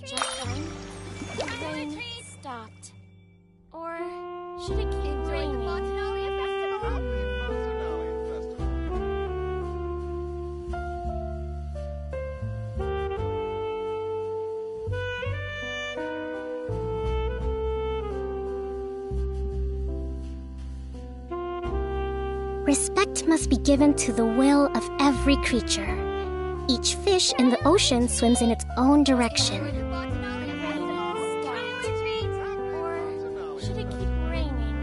Just then, the rain stopped. Or should it keep raining? Respect must be given to the will of every creature. Each fish in the ocean swims in its own direction. Or should it keep raining?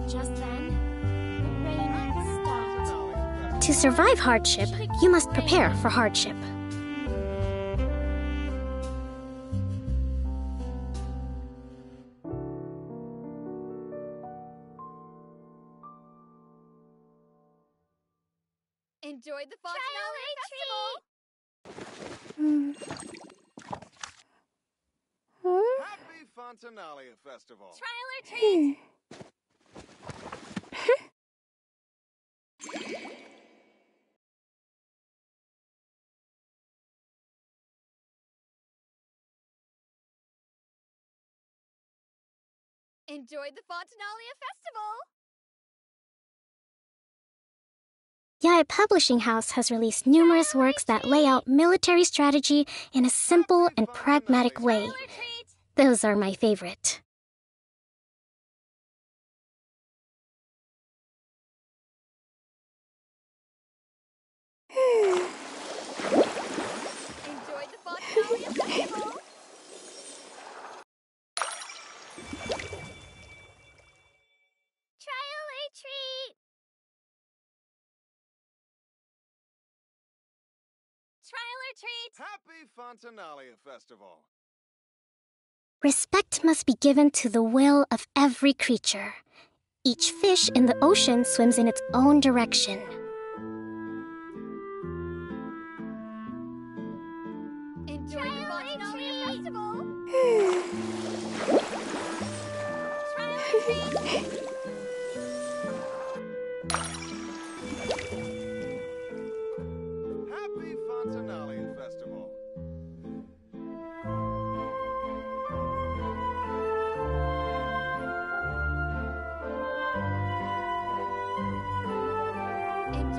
Just then, the rain stopped. To survive hardship, you must prepare for hardship. Enjoyed the Fontanelle Happy Fontanelle Festival! Trial or treat! Enjoyed the Fontanelle Festival! Yae Publishing House has released numerous works that lay out military strategy in a simple and pragmatic way. Those are my favorite. Enjoyed the Fontanelle Festival! Trial or treat! Trial or treat! Happy Fontanelle Festival! Respect must be given to the will of every creature. Each fish in the ocean swims in its own direction. Enjoy the Fontanelle Festival! Trial or treat! Happy Fontanelle Festival!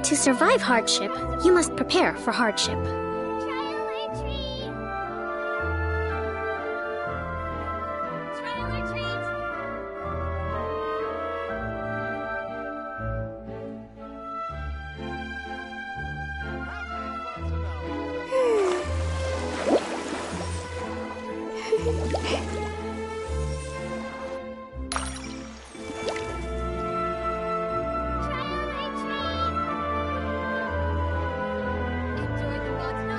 To survive hardship, you must prepare for hardship. Trial or treat! Trial or treat! Trial or treat! Enjoy the Fontanelle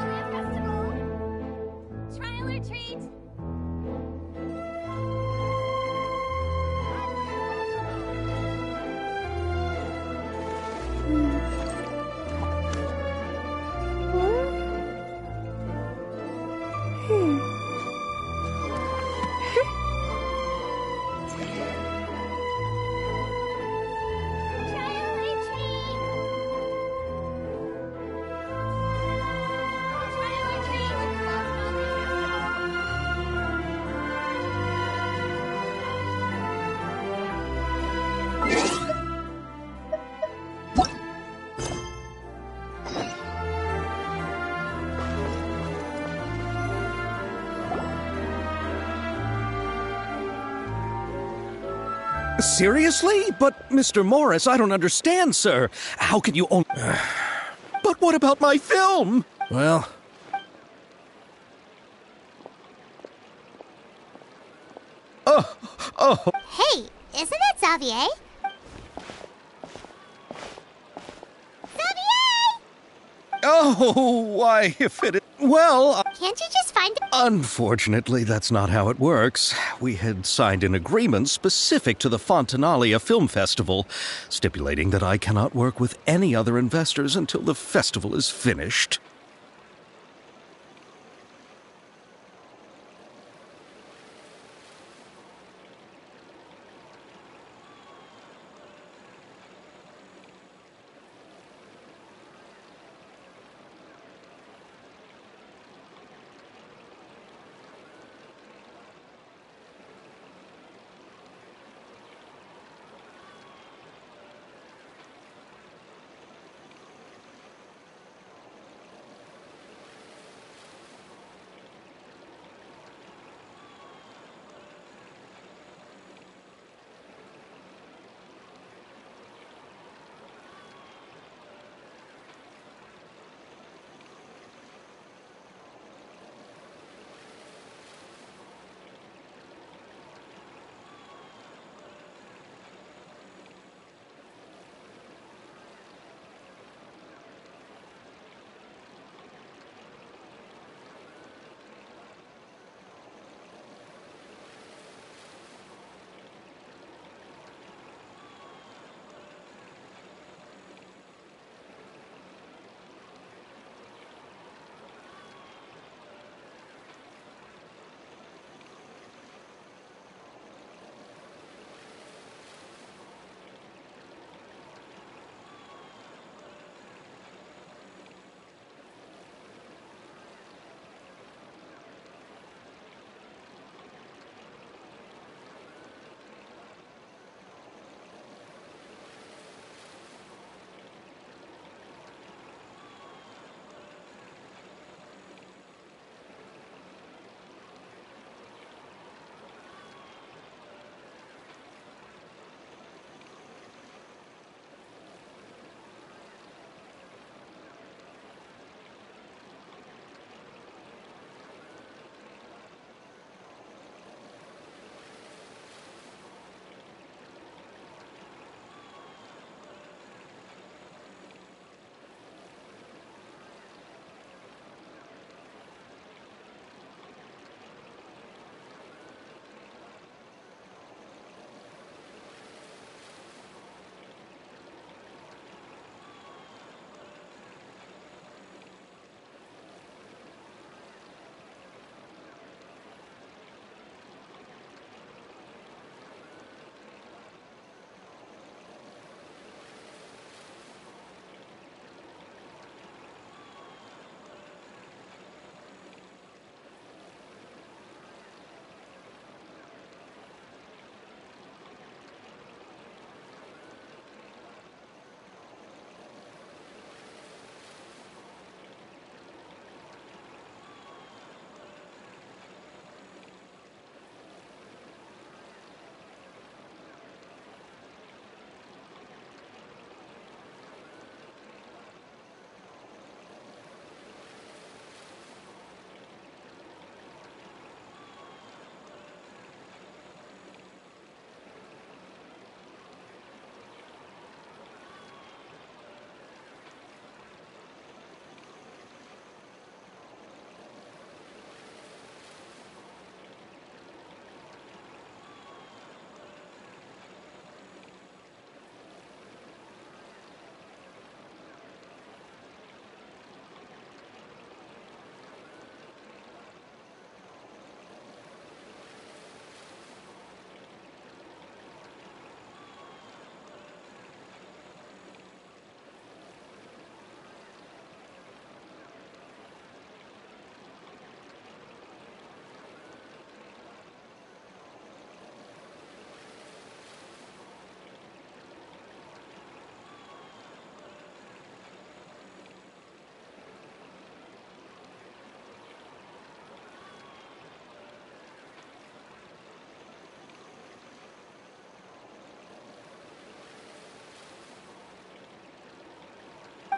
Seriously? But, Mr. Morris, I don't understand, sir. How can you only... But what about my film? Well... Oh... Hey, isn't that Xavier? Oh, why, if it... Well... Can't you just find it? Unfortunately, that's not how it works. We had signed an agreement specific to the Fontanalia Film Festival, stipulating that I cannot work with any other investors until the festival is finished.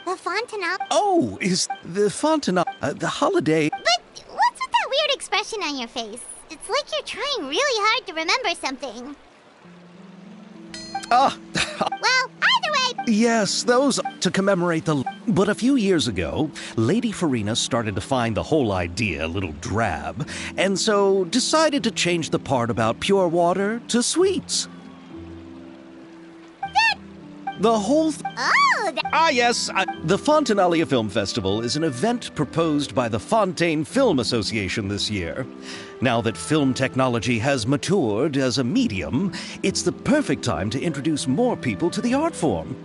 The Fontanelle. Oh, is the Fontanelle the holiday? But what's with that weird expression on your face? It's like you're trying really hard to remember something. Ah, Well, either way. yes, those to commemorate the. But a few years ago, Lady Farina started to find the whole idea a little drab, and so decided to change the part about pure water to sweets. The whole. Oh, Yes, the Fontanalia Film Festival is an event proposed by the Fontaine Film Association this year. Now that film technology has matured as a medium, it's the perfect time to introduce more people to the art form.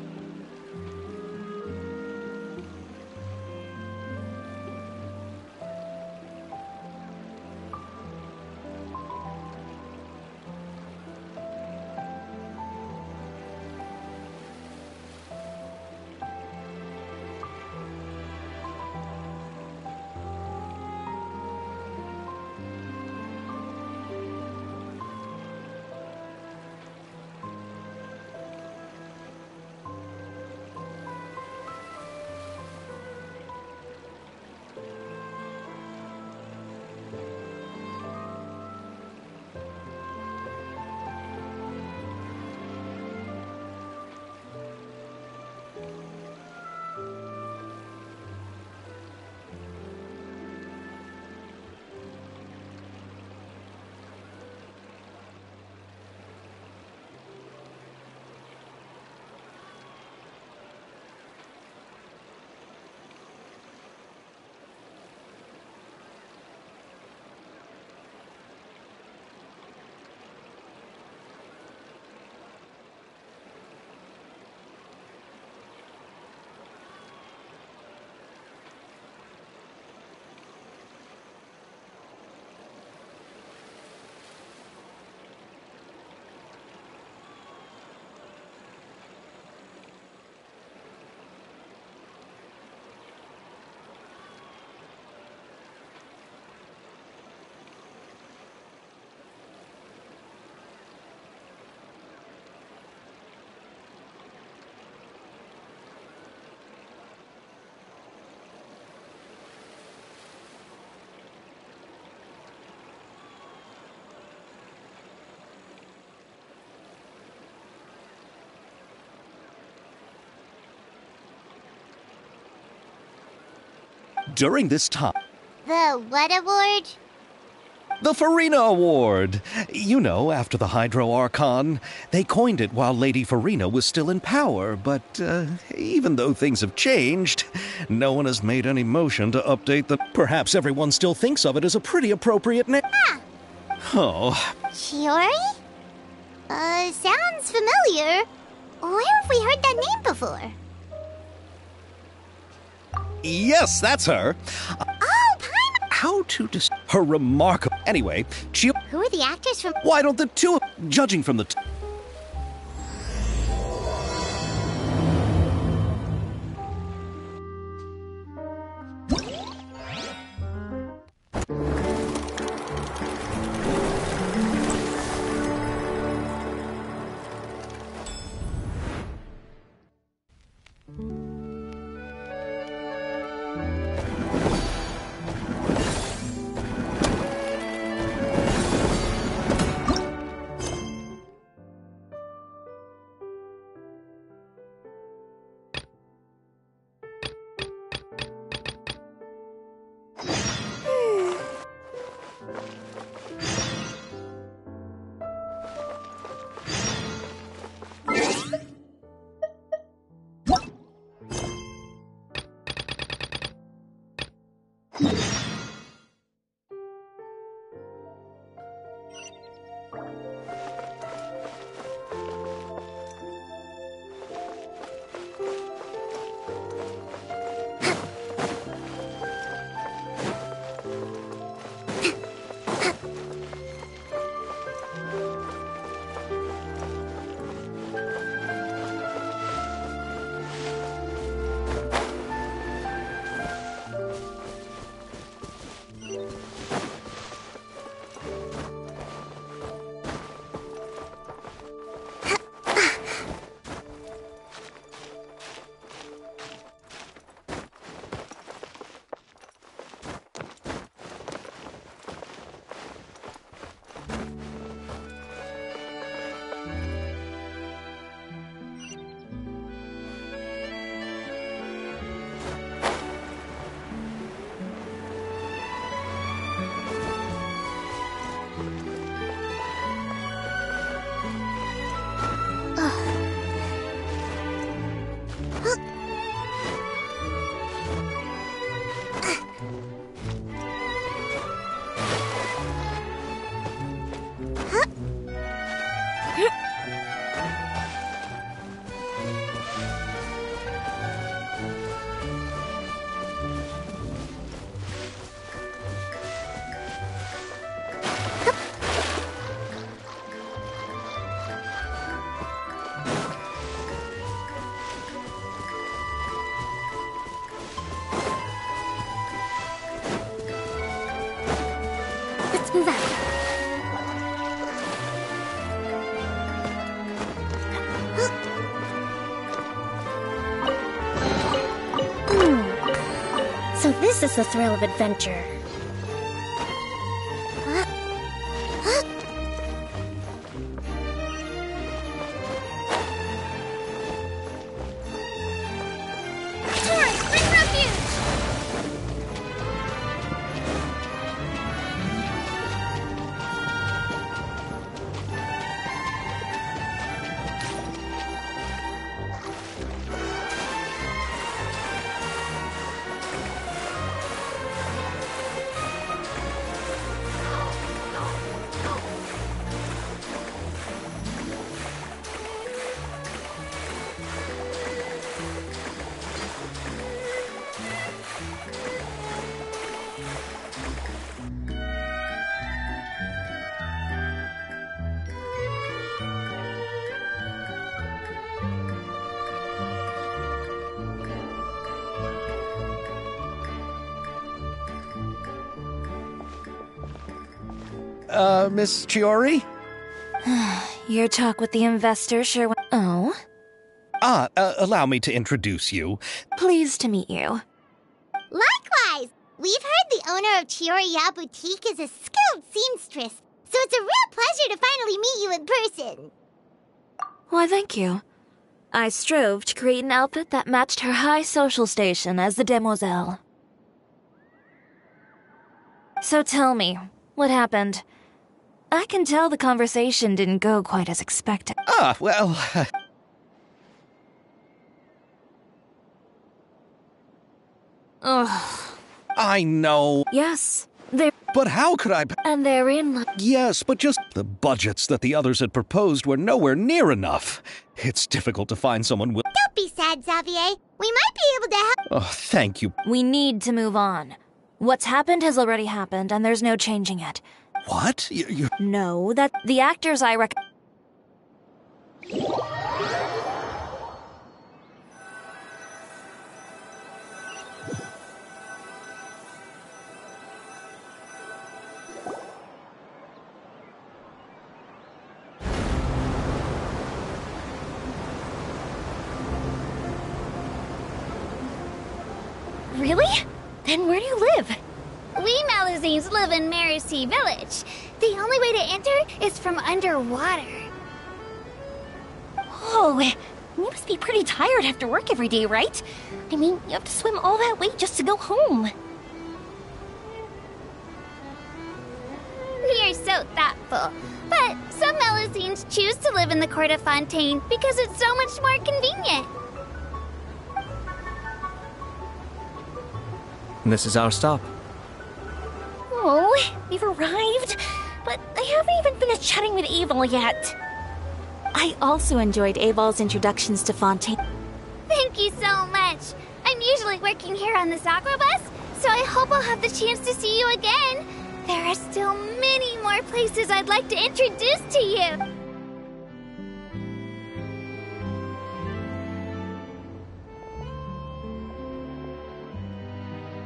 During this time, the what award? the Farina Award. You know, after the Hydro Archon. They coined it while Lady Farina was still in power, but even though things have changed, no one has made any motion to update the. Perhaps everyone still thinks of it as a pretty appropriate name. Ah, Oh, Chiori? Sounds familiar. Where have we heard that name before? yes, that's her. Oh, Paimon! How to her remarkable. Anyway, Who are the actors from? why don't the two, judging from the. So this is the thrill of adventure. Miss Chiori? Your talk with the investor sure went... Oh? Allow me to introduce you. Pleased to meet you. Likewise! We've heard the owner of Chioriya Boutique is a skilled seamstress, so it's a real pleasure to finally meet you in person. Why, thank you. I strove to create an outfit that matched her high social station as the demoiselle. So tell me, what happened? I can tell the conversation didn't go quite as expected. Well... Ugh. I know. Yes, they're... But how could I... And they're in love. Yes, but just the budgets that the others had proposed were nowhere near enough. It's difficult to find someone with... Don't be sad, Xavier. We might be able to help. Oh, thank you. We need to move on. What's happened has already happened, and there's no changing it. What? You... No, that the actors I rec... Really? Then where do you live? We Malazines live in Mercy Village. The only way to enter is from underwater. Oh, you must be pretty tired after work every day, right? I mean, you have to swim all that way just to go home. We are so thoughtful. But some Malazines choose to live in the Court of Fontaine because it's so much more convenient. This is our stop. Oh, we've arrived, but I haven't even finished chatting with Abel yet. I also enjoyed Abel's introductions to Fontaine. Thank you so much. I'm usually working here on the Sakura bus, so I hope I'll have the chance to see you again. There are still many more places I'd like to introduce to you.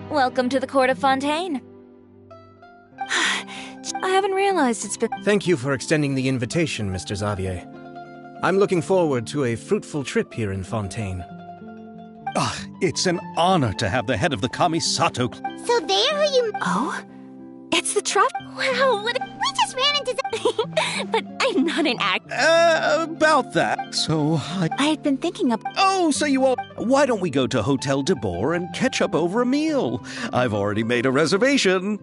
Welcome to the Court of Fontaine. I haven't realized it's been... Thank you for extending the invitation, Mr. Xavier. I'm looking forward to a fruitful trip here in Fontaine. It's an honor to have the head of the Kamisato... So they're who you... Oh? It's the truck? Wow, what a... We just ran into... But I'm not an act... About that. So I'd been thinking of... Oh, so you all... Why don't we go to Hotel de Boer and catch up over a meal? I've already made a reservation.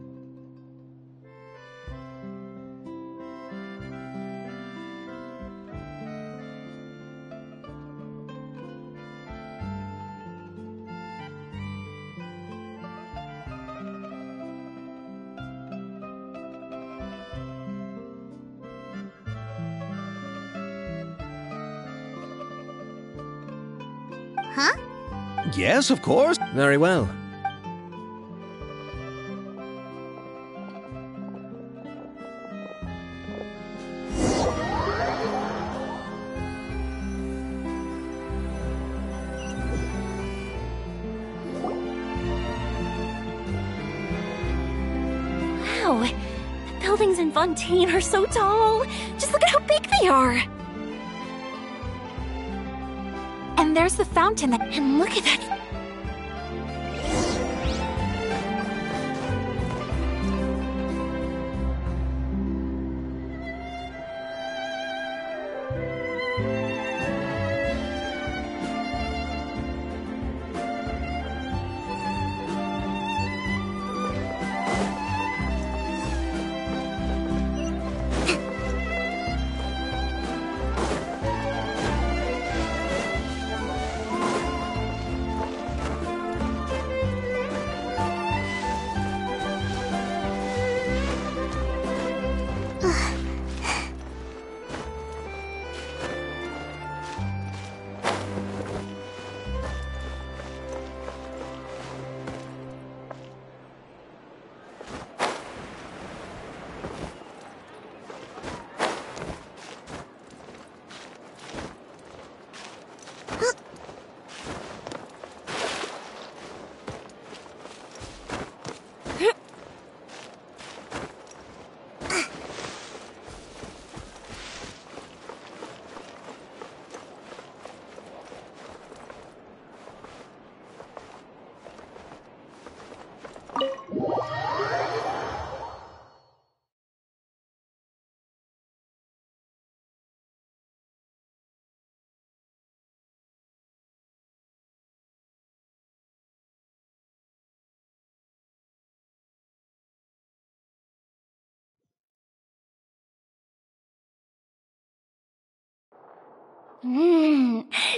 Huh? Yes, of course. Very well. Wow, the buildings in Fontaine are so tall. Just look at how big they are. And there's the fountain, and look at that.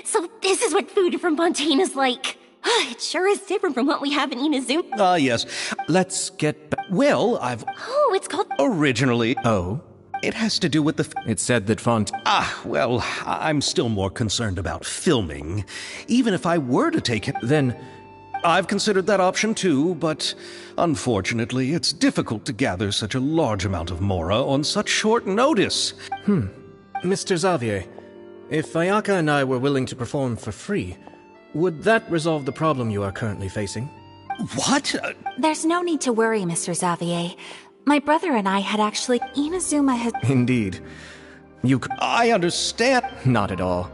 So this is what food from Fontaine is like. It sure is different from what we have in Inazuma. Ah, yes. Let's get well, Oh, it's called... Originally... Oh? It has to do with the... It said that Well, I'm still more concerned about filming. Even if I were to take it... Then... I've considered that option too, but unfortunately, it's difficult to gather such a large amount of Mora on such short notice. Mr. Xavier, if Ayaka and I were willing to perform for free, would that resolve the problem you are currently facing? What? There's no need to worry, Mr. Xavier. My brother and I had actually... Inazuma has... Indeed. You could... I understand. Not at all.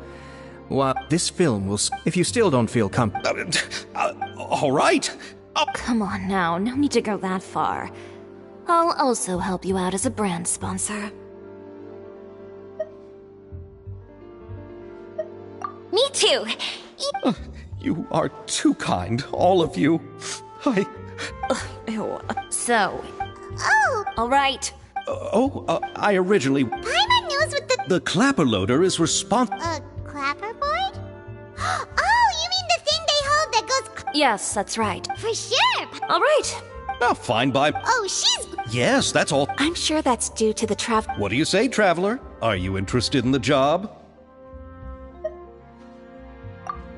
Well, this film will... If you still don't feel All right. Come on now, no need to go that far. I'll also help you out as a brand sponsor. Me too. You are too kind, all of you. Ew. So... Oh! Alright. I originally... Paimon knows what the... The clapper loader is responsible... clapperboard? Oh, you mean the thing they hold that goes... Yes, that's right. For sure! Alright. Fine by... Oh, she's... Yes, that's all. I'm sure that's due to the What do you say, Traveler? Are you interested in the job?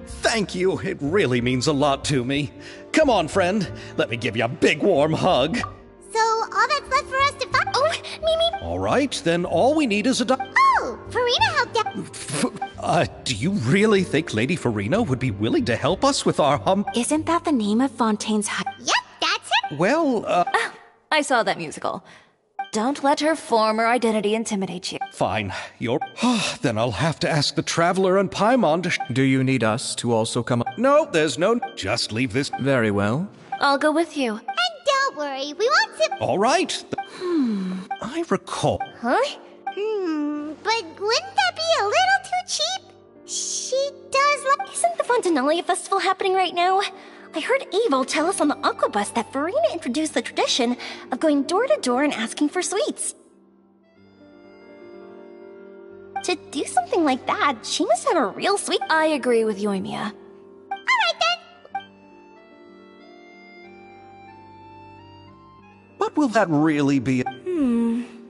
Thank you. It really means a lot to me. Come on, friend. Let me give you a big warm hug. So, all that's left for us to find... Oh, Mimi... All right, then all we need is a Oh, Farina helped out... Do you really think Lady Farina would be willing to help us with our Isn't that the name of Fontaine's Yep, that's it. Well, I saw that musical. Don't let her former identity intimidate you. Fine. Then I'll have to ask the Traveler and Paimon to... Do you need us to also come... No, there's no... Just leave this... Very well. I'll go with you. And don't worry, we want to... All right. I recall... Huh? But wouldn't that be a little too cheap? She does like... Isn't the Fontanalia Festival happening right now? I heard Abel tell us on the Aquabus that Farina introduced the tradition of going door to door and asking for sweets. To do something like that, she must have a real sweet... I agree with Yoimiya. Alright then! But will that really be...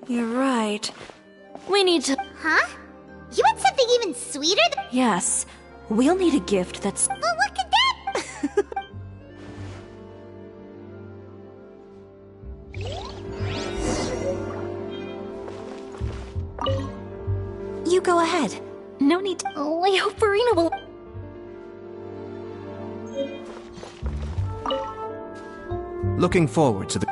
You're right. We need to... Huh? You want something even sweeter than... Yes. We'll need a gift that's... But what could that... You go ahead. No need to... Oh, I hope Farina will... Looking forward to the...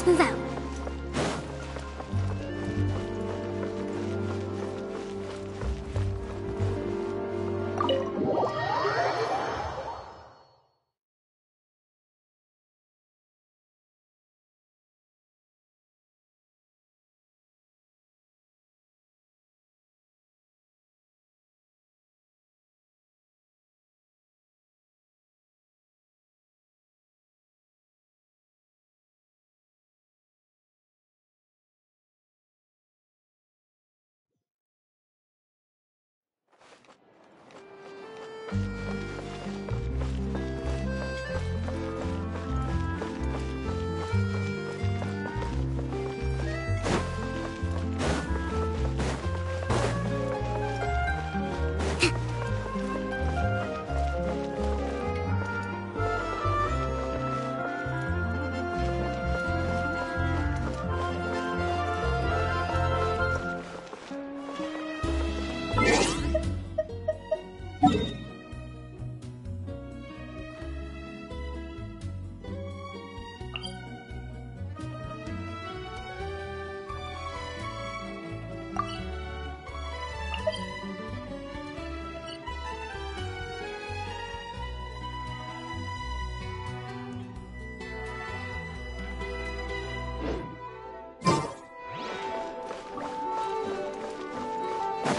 move out.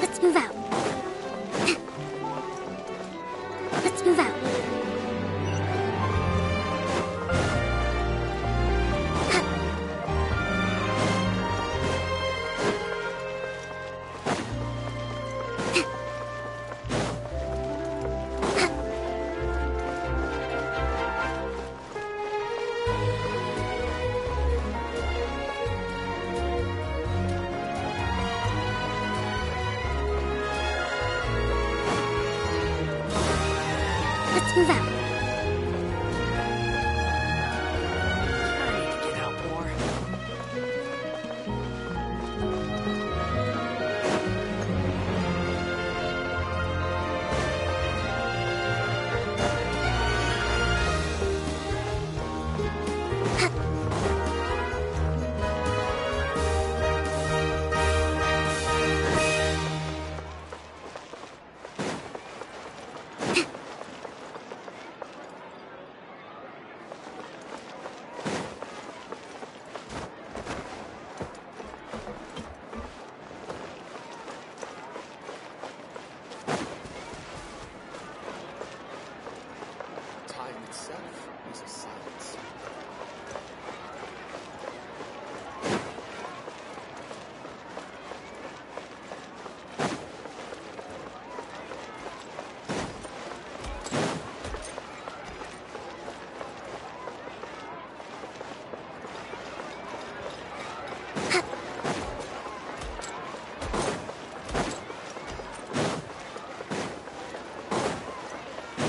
Let's move out. Let's move out. Let's move out. I need to get out more. Time itself is a silence.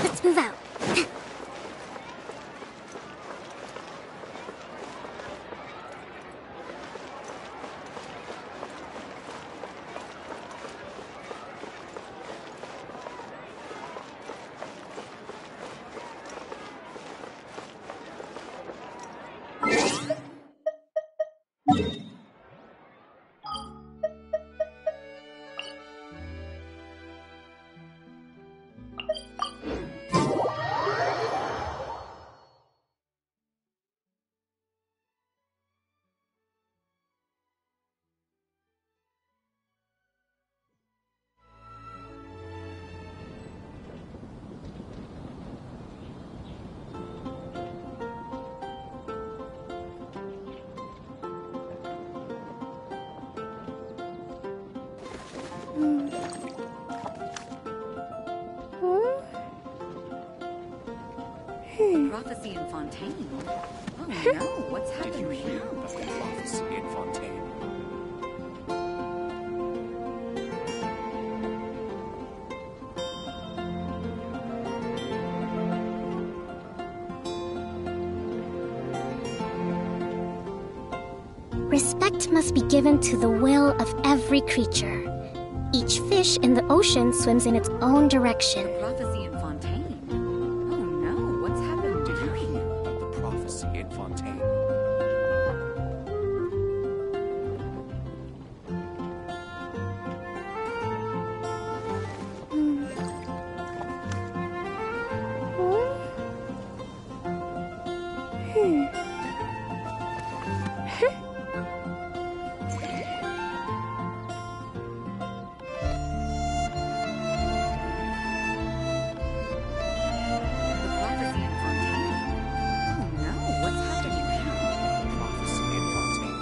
Let's move out. Prophecy in Fontaine. Oh no, what's happening? Did you hear about the prophecy in Fontaine? Respect must be given to the will of every creature. Each fish in the ocean swims in its own direction. Prophecy in Fontaine. Oh no, what's happened? Did you hear about the prophecy in Fontaine? prophecy in Fontaine. Oh no, what's happening now? Prophecy in Fontaine.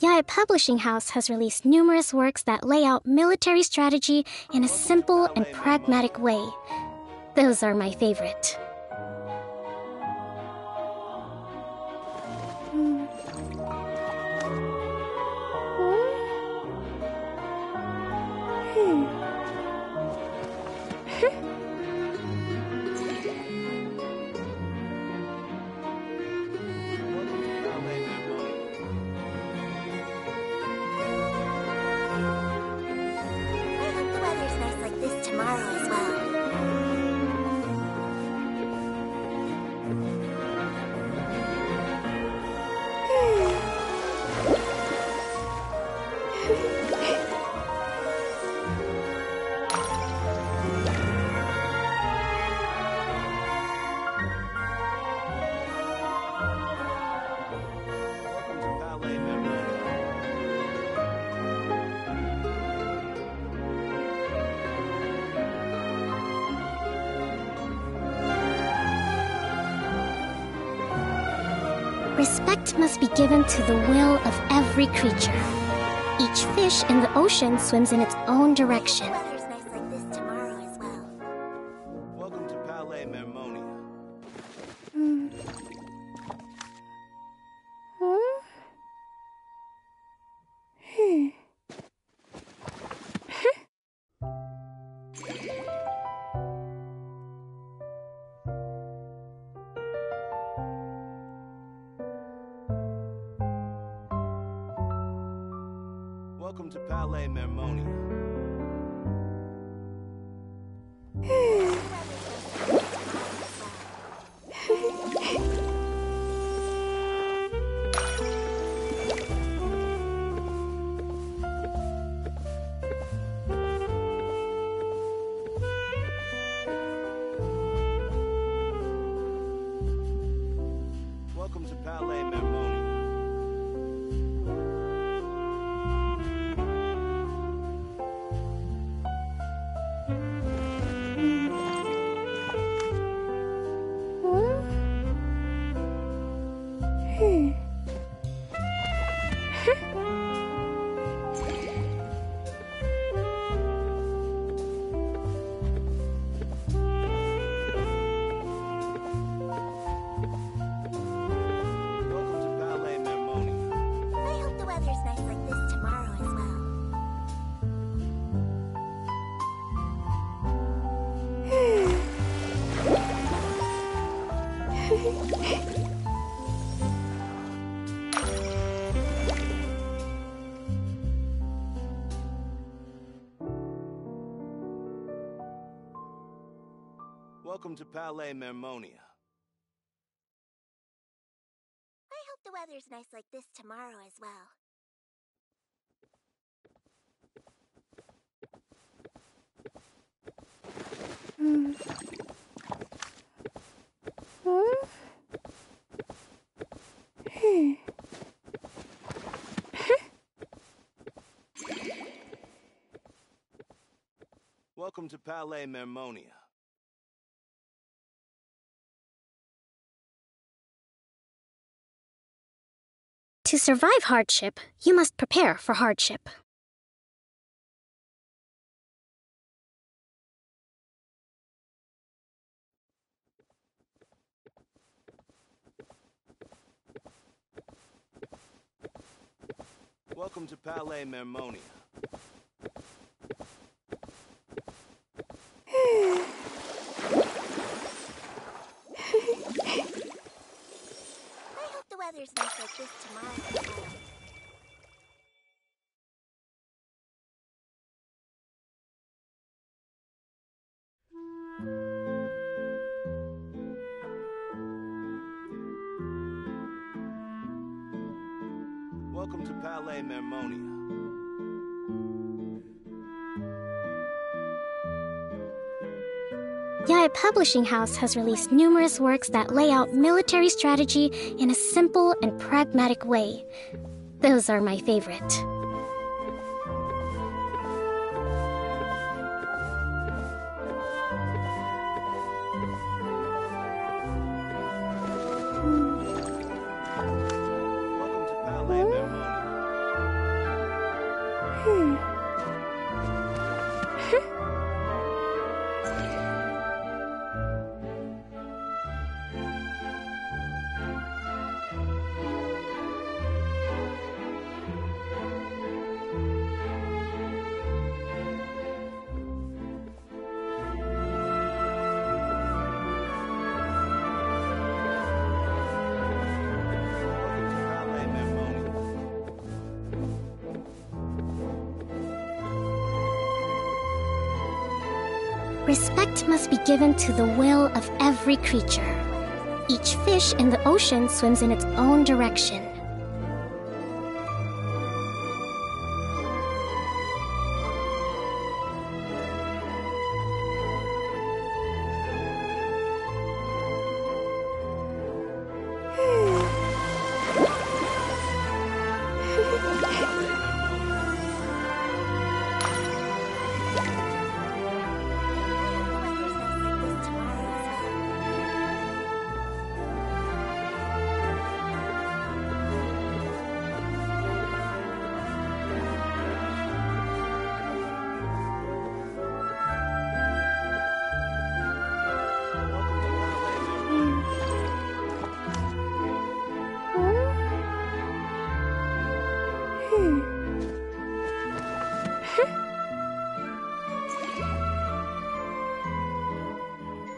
Yae Publishing House has released numerous works that lay out military strategy in a simple and pragmatic way. Those are my favorite. The weather's nice like this tomorrow as well. Respect must be given to the will of every creature. Each fish in the ocean swims in its own direction. The weather's nice like this tomorrow as well. Welcome to Palais Mermonia. Welcome to Palais Mermonia. Welcome to Palais Mermonia. Welcome to Palais Mermonia. I hope the weather's nice like this tomorrow as well. Welcome to Palais Mermonia. To survive hardship, you must prepare for hardship. Welcome to Palais Mermonia. I hope the weather's nice like this tomorrow as well. Welcome to Palais Mermonia. Yae Publishing House has released numerous works that lay out military strategy in a simple and pragmatic way. Those are my favorite. Welcome to Palais Mermonia. Welcome to Palais Mermonia. Respect must be given to the will of every creature. Each fish in the ocean swims in its own direction.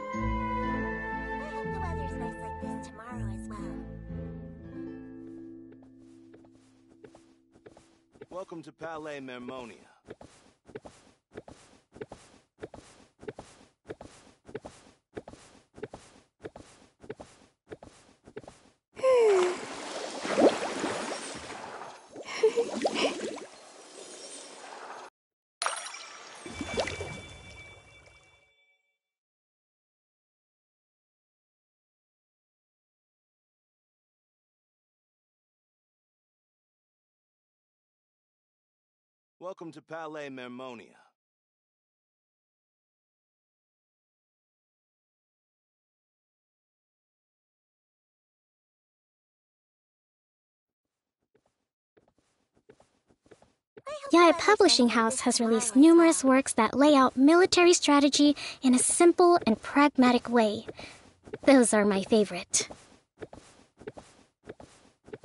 I hope the weather's nice like this tomorrow as well. Welcome to Palais Mermonia. Welcome to Palais Mermonia. Yae Publishing House has released numerous works that lay out military strategy in a simple and pragmatic way. Those are my favorite.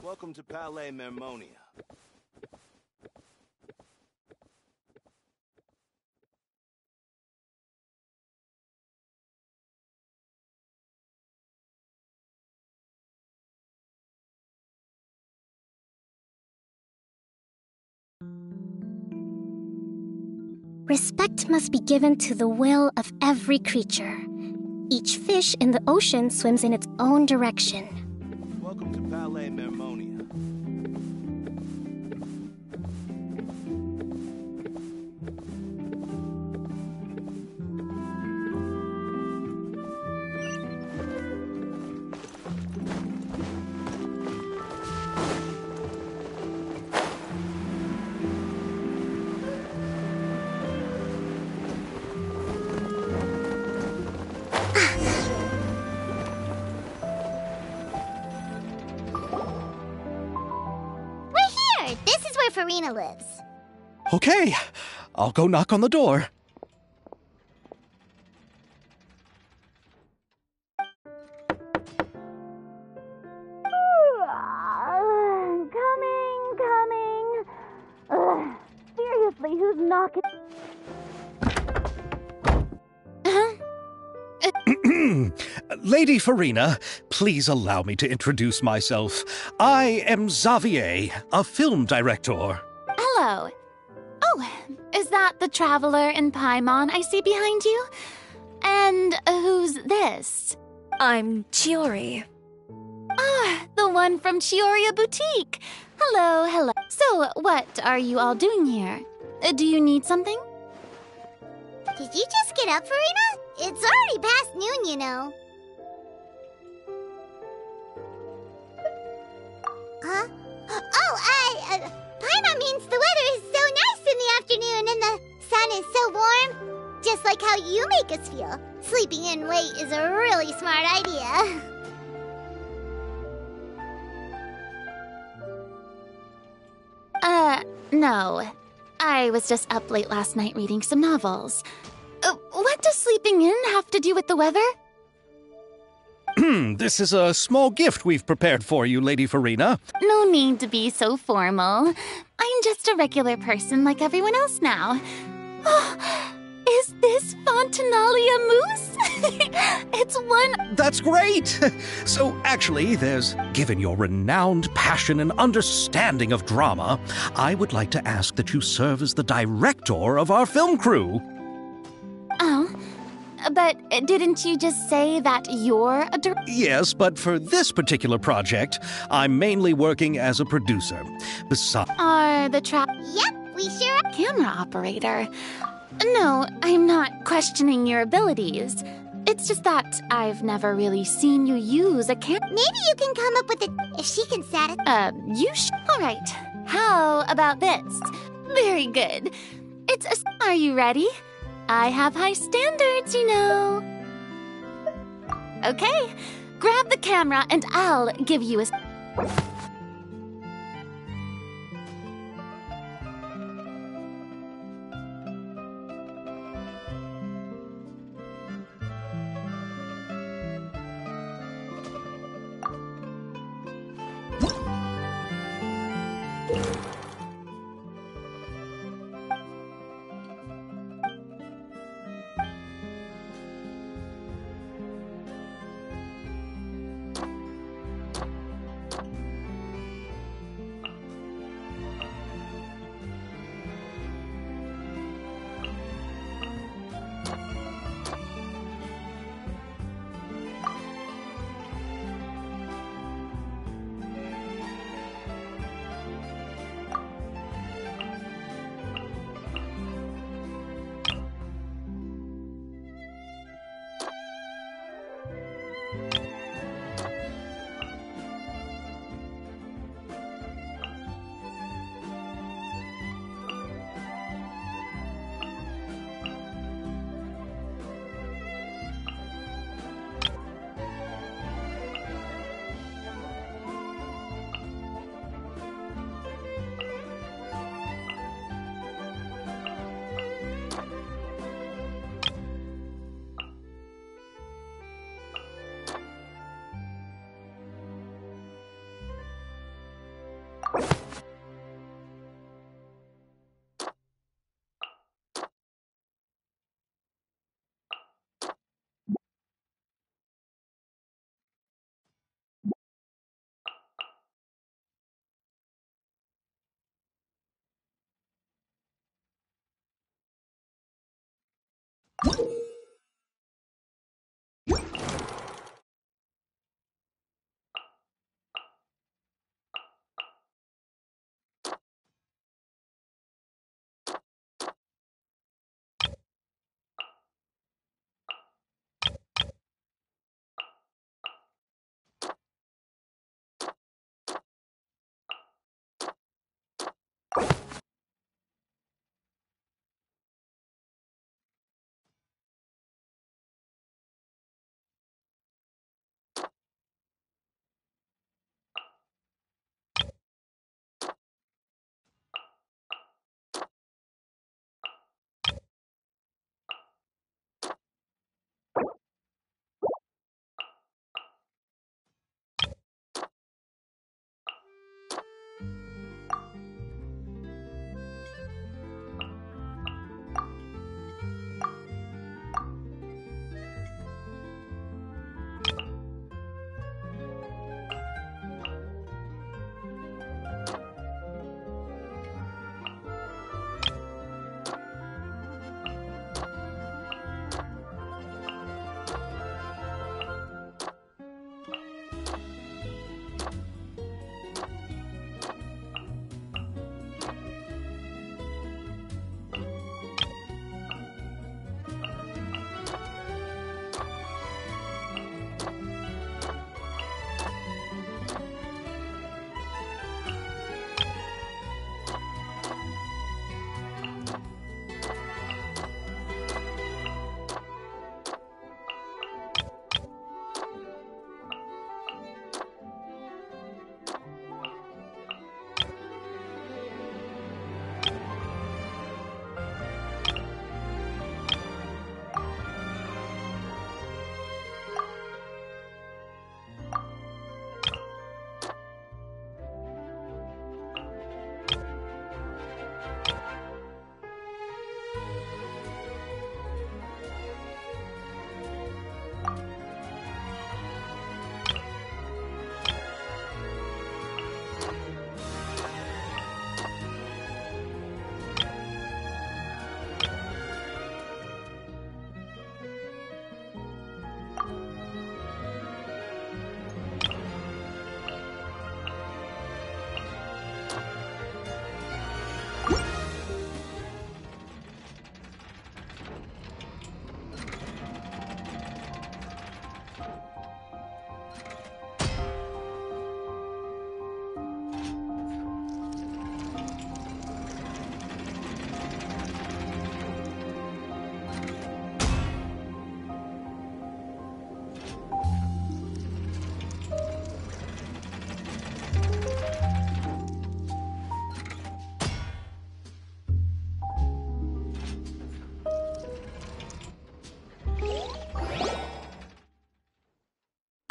Welcome to Palais Mermonia. Respect must be given to the will of every creature. Each fish in the ocean swims in its own direction. Welcome to Palais Mermonia. This is where Farina lives. Okay, I'll go knock on the door. Coming. Seriously, who's knocking? Lady Farina, please allow me to introduce myself. I am Xavier, a film director. Hello. Oh, is that the traveler in Paimon I see behind you? And who's this? I'm Chiori. Ah, the one from Chioria Boutique. Hello. So, what are you all doing here? Do you need something? Did you just get up, Farina? It's already past noon, you know. Huh? Paimon means the weather is so nice in the afternoon and the sun is so warm. Just like how you make us feel. Sleeping in late is a really smart idea. No. I was just up late last night reading some novels. What does sleeping in have to do with the weather? This is a small gift we've prepared for you, Lady Farina. No need to be so formal. I'm just a regular person like everyone else now. Oh, is this Fontinalia mousse? It's one... That's great! So, actually, given your renowned passion and understanding of drama, I would like to ask that you serve as the director of our film crew. Oh, but didn't you just say that you're a director? Yes, but for this particular project, I'm mainly working as a producer. Besides... Are the Yep, we sure are. camera operator? No, I'm not questioning your abilities. It's just that I've never really seen you use a camera. Maybe you can come up with it if she can satisfy. All right. How about this? Very good. Are you ready? I have high standards, you know. Okay, grab the camera and I'll give you a...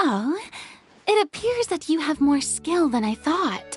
Oh, it appears that you have more skill than I thought.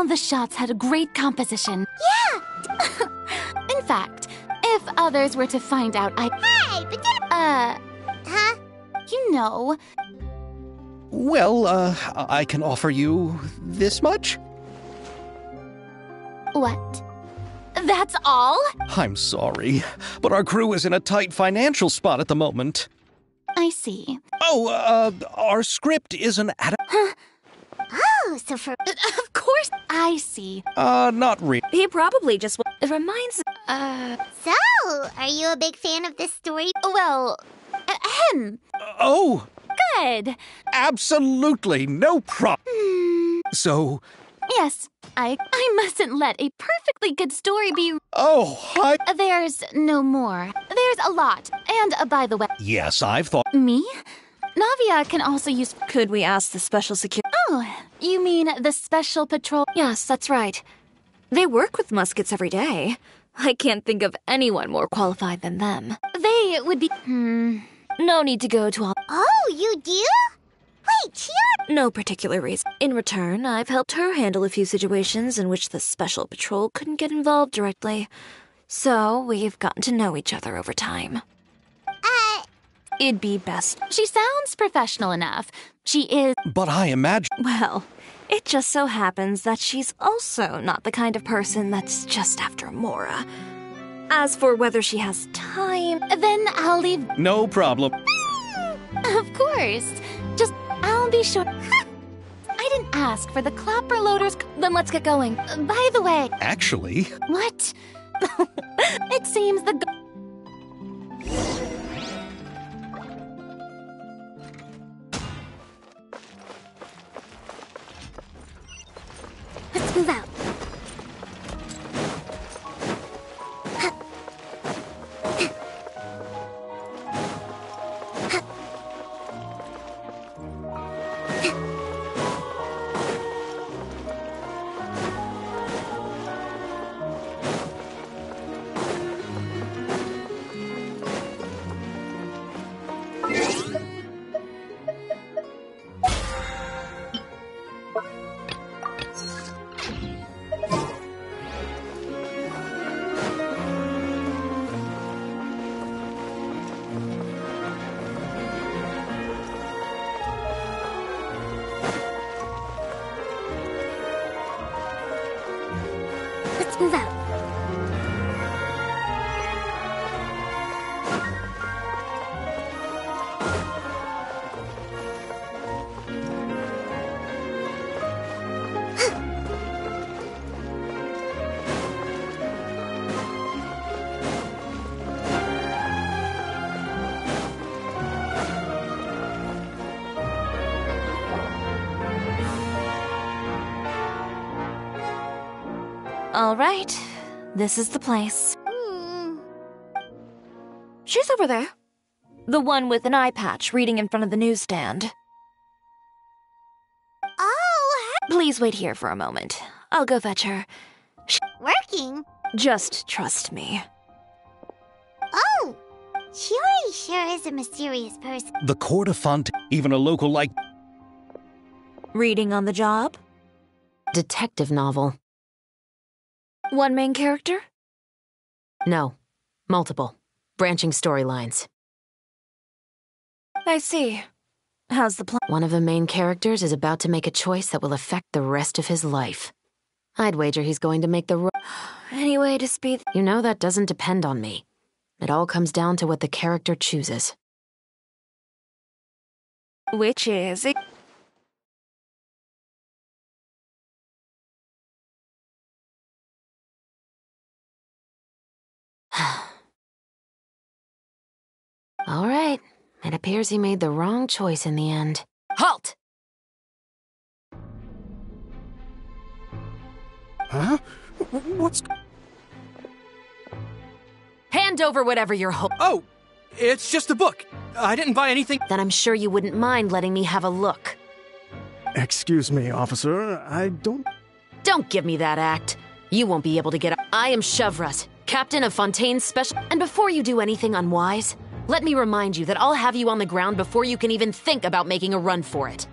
all the shots had a great composition. Yeah! In fact, if others were to find out Hey, but Huh? you know, Well, I can offer you this much? what? That's all? I'm sorry, but our crew is in a tight financial spot at the moment. I see. Oh, our script is an Oh, so for... Of course, I see. not really. He probably just it reminds. So, are you a big fan of this story? Well, ahem. Oh, Good. absolutely, no problem. So, Yes, I mustn't let a perfectly good story be... oh, hi. There's no more. There's a lot. And, by the way... Yes, I've thought. Me? Navia can also use... Could we ask the special security? Oh, you mean the special patrol... Yes, that's right. They work with muskets every day. I can't think of anyone more qualified than them. They would be... No need to go to all. Oh, you do? Wait, Chiara... No particular reason. In return, I've helped her handle a few situations in which the special patrol couldn't get involved directly. So, we've gotten to know each other over time. It'd be best. She sounds professional enough. She is... But I imagine. Well, it just so happens that she's also not the kind of person that's just after Mora. As for whether she has time... Then I'll leave... No problem. Of course. Just, I'll be sure... I didn't ask for the clapper loaders... Then let's get going. By the way... Actually. What? It seems the... Let's move out. Let's move out. All right, this is the place. She's over there. The one with an eye patch reading in front of the newsstand. Oh, Please wait here for a moment. I'll go fetch her. working? Just trust me. Oh, Chiari sure is a mysterious person. The court of Fontaine, even a local like. Reading on the job? Detective novel. One main character? No. Multiple. Branching storylines. I see. How's the plan? One of the main characters is about to make a choice that will affect the rest of his life. I'd wager he's going to make the Any way to speed... You know that doesn't depend on me. It all comes down to what the character chooses. Which is... All right. It appears he made the wrong choice in the end. Halt! Huh? What's... Hand over whatever you're Oh! It's just a book. I didn't buy anything. Then I'm sure you wouldn't mind letting me have a look. Excuse me, officer. I don't... Don't give me that act. You won't be able to get... I am Chevras, captain of Fontaine's special... And before you do anything unwise, let me remind you that I'll have you on the ground before you can even think about making a run for it.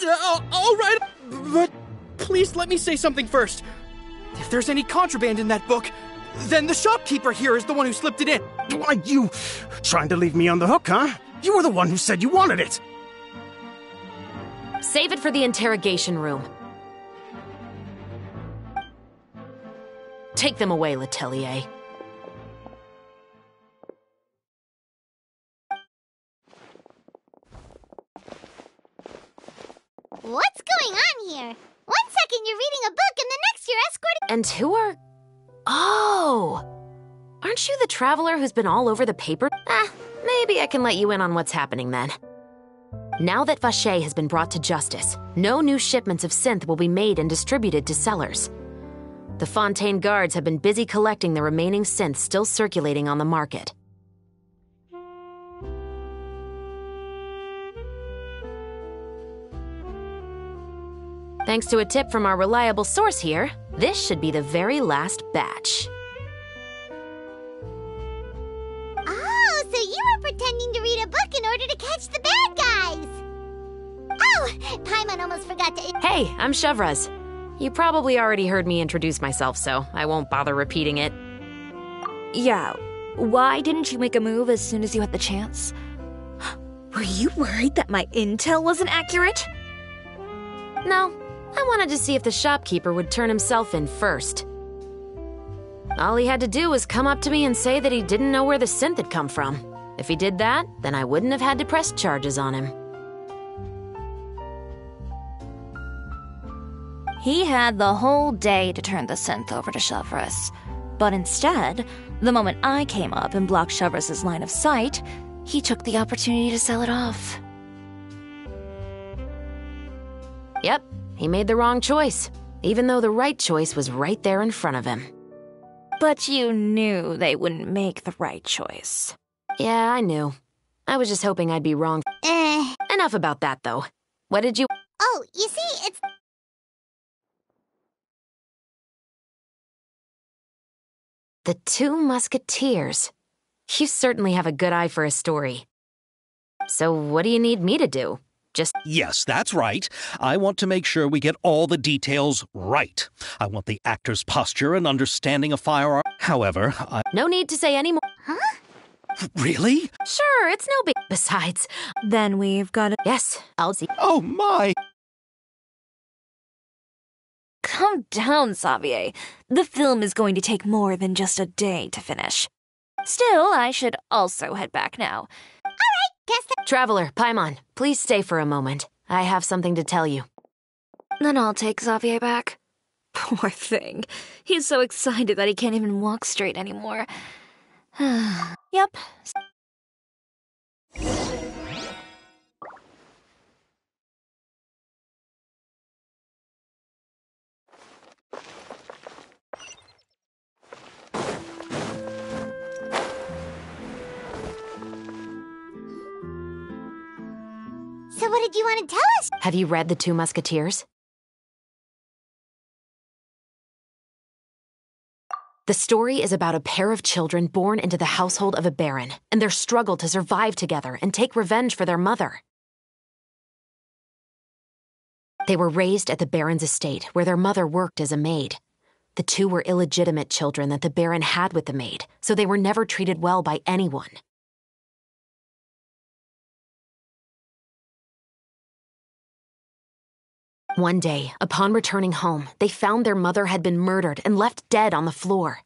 All right, but please let me say something first. If there's any contraband in that book, then the shopkeeper here is the one who slipped it in. Why, you trying to leave me on the hook, huh? You were the one who said you wanted it. Save it for the interrogation room. Take them away, Letelier. What's going on here? 1 second you're reading a book and the next you're escorting— And who are... Oh! Aren't you the traveler who's been all over the paper? Maybe I can let you in on what's happening then. Now that Vacher has been brought to justice, no new shipments of synth will be made and distributed to sellers. The Fontaine guards have been busy collecting the remaining synth still circulating on the market. Thanks to a tip from our reliable source here, this should be the very last batch. Oh, so you were pretending to read a book in order to catch the bad guys! Oh, Paimon almost forgot to— Hey, I'm Chevraz. You probably already heard me introduce myself, so I won't bother repeating it. Yeah, why didn't you make a move as soon as you had the chance? Were you worried that my intel wasn't accurate? No, I wanted to see if the shopkeeper would turn himself in first. All he had to do was come up to me and say that he didn't know where the synth had come from. If he did that, then I wouldn't have had to press charges on him. He had the whole day to turn the synth over to Chevraz. But instead, the moment I came up and blocked Chevraz's line of sight, he took the opportunity to sell it off. Yep, he made the wrong choice, even though the right choice was right there in front of him. But you knew they wouldn't make the right choice. Yeah, I knew. I was just hoping I'd be wrong. Enough about that, though. What did you— Oh, you see, it's— The Two Musketeers. You certainly have a good eye for a story. So what do you need me to do? Yes, that's right. I want to make sure we get all the details right. I want the actor's posture and understanding of firearm. However, No need to say any more. Huh? Really? Sure, it's no big— Besides, Then we've got to— yes, I'll see. Oh, my. Calm down, Xavier. The film is going to take more than just a day to finish. Still, I should also head back now. Traveler, Paimon, please stay for a moment. I have something to tell you. Then I'll take Xavier back. Poor thing. He's so excited that he can't even walk straight anymore. Yep. So what did you want to tell us? Have you read The Two Musketeers? The story is about a pair of children born into the household of a baron and their struggle to survive together and take revenge for their mother. They were raised at the baron's estate where their mother worked as a maid. The two were illegitimate children that the baron had with the maid, so they were never treated well by anyone. One day, upon returning home, they found their mother had been murdered and left dead on the floor.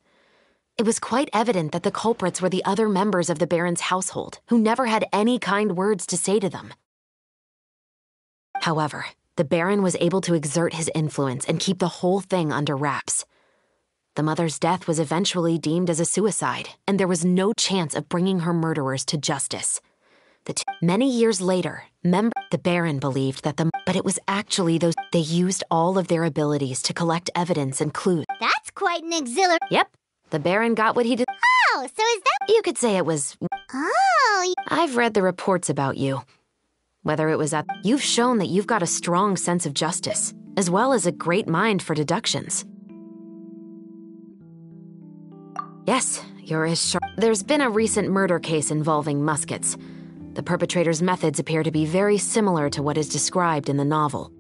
It was quite evident that the culprits were the other members of the baron's household, who never had any kind words to say to them. However, the baron was able to exert his influence and keep the whole thing under wraps. The mother's death was eventually deemed as a suicide, and there was no chance of bringing her murderers to justice. Many years later, the baron believed that but it was actually they used all of their abilities to collect evidence and clues. That's quite an exhilarant— Yep, the baron got what he did. Oh, so is that— You could say it was— Oh, I've read the reports about you. Whether it was you've shown that you've got a strong sense of justice, as well as a great mind for deductions. Yes, you're as sharp. There's been a recent murder case involving muskets. The perpetrator's methods appear to be very similar to what is described in the novel.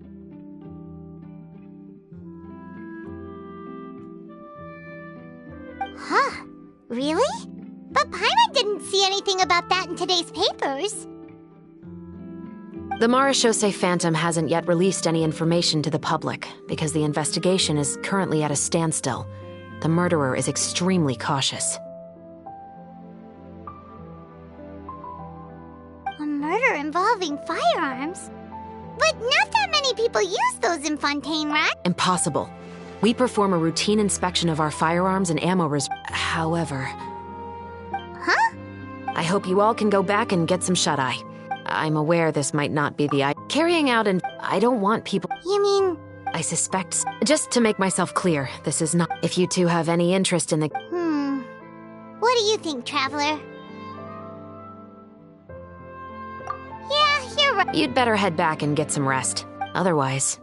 Really? But Paimon didn't see anything about that in today's papers. The Marechaussee Phantom hasn't yet released any information to the public because the investigation is currently at a standstill. The murderer is extremely cautious. A murder involving firearms? But not that many people use those in Fontaine, right? Impossible. We perform a routine inspection of our firearms and ammo However... Huh? I hope you all can go back and get some shut-eye. I'm aware this might not be the carrying out and I don't want people... You mean... I suspect... Just to make myself clear, this is not... If you two have any interest in the... What do you think, Traveler? Yeah, you're right. You'd better head back and get some rest. Otherwise...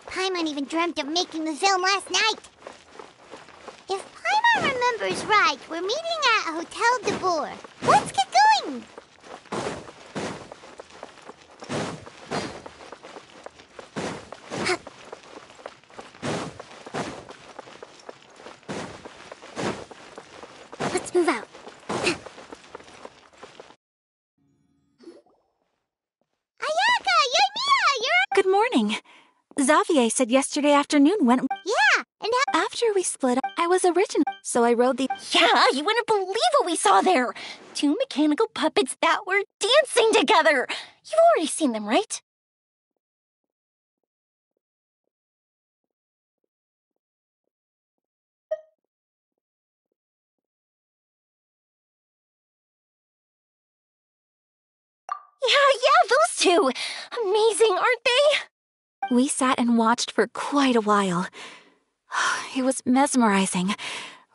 Paimon even dreamt of making the film last night. If Paimon remembers right, we're meeting at Hotel de Boer. Let's get going! Let's move out. Ayaka, you're Good morning. Xavier said yesterday afternoon went... Yeah, and After we split up, I was original, so I rode the... Yeah, you wouldn't believe what we saw there! 2 mechanical puppets that were dancing together! You've already seen them, right? Yeah, those two! Amazing, aren't they? We sat and watched for quite a while. It was mesmerizing.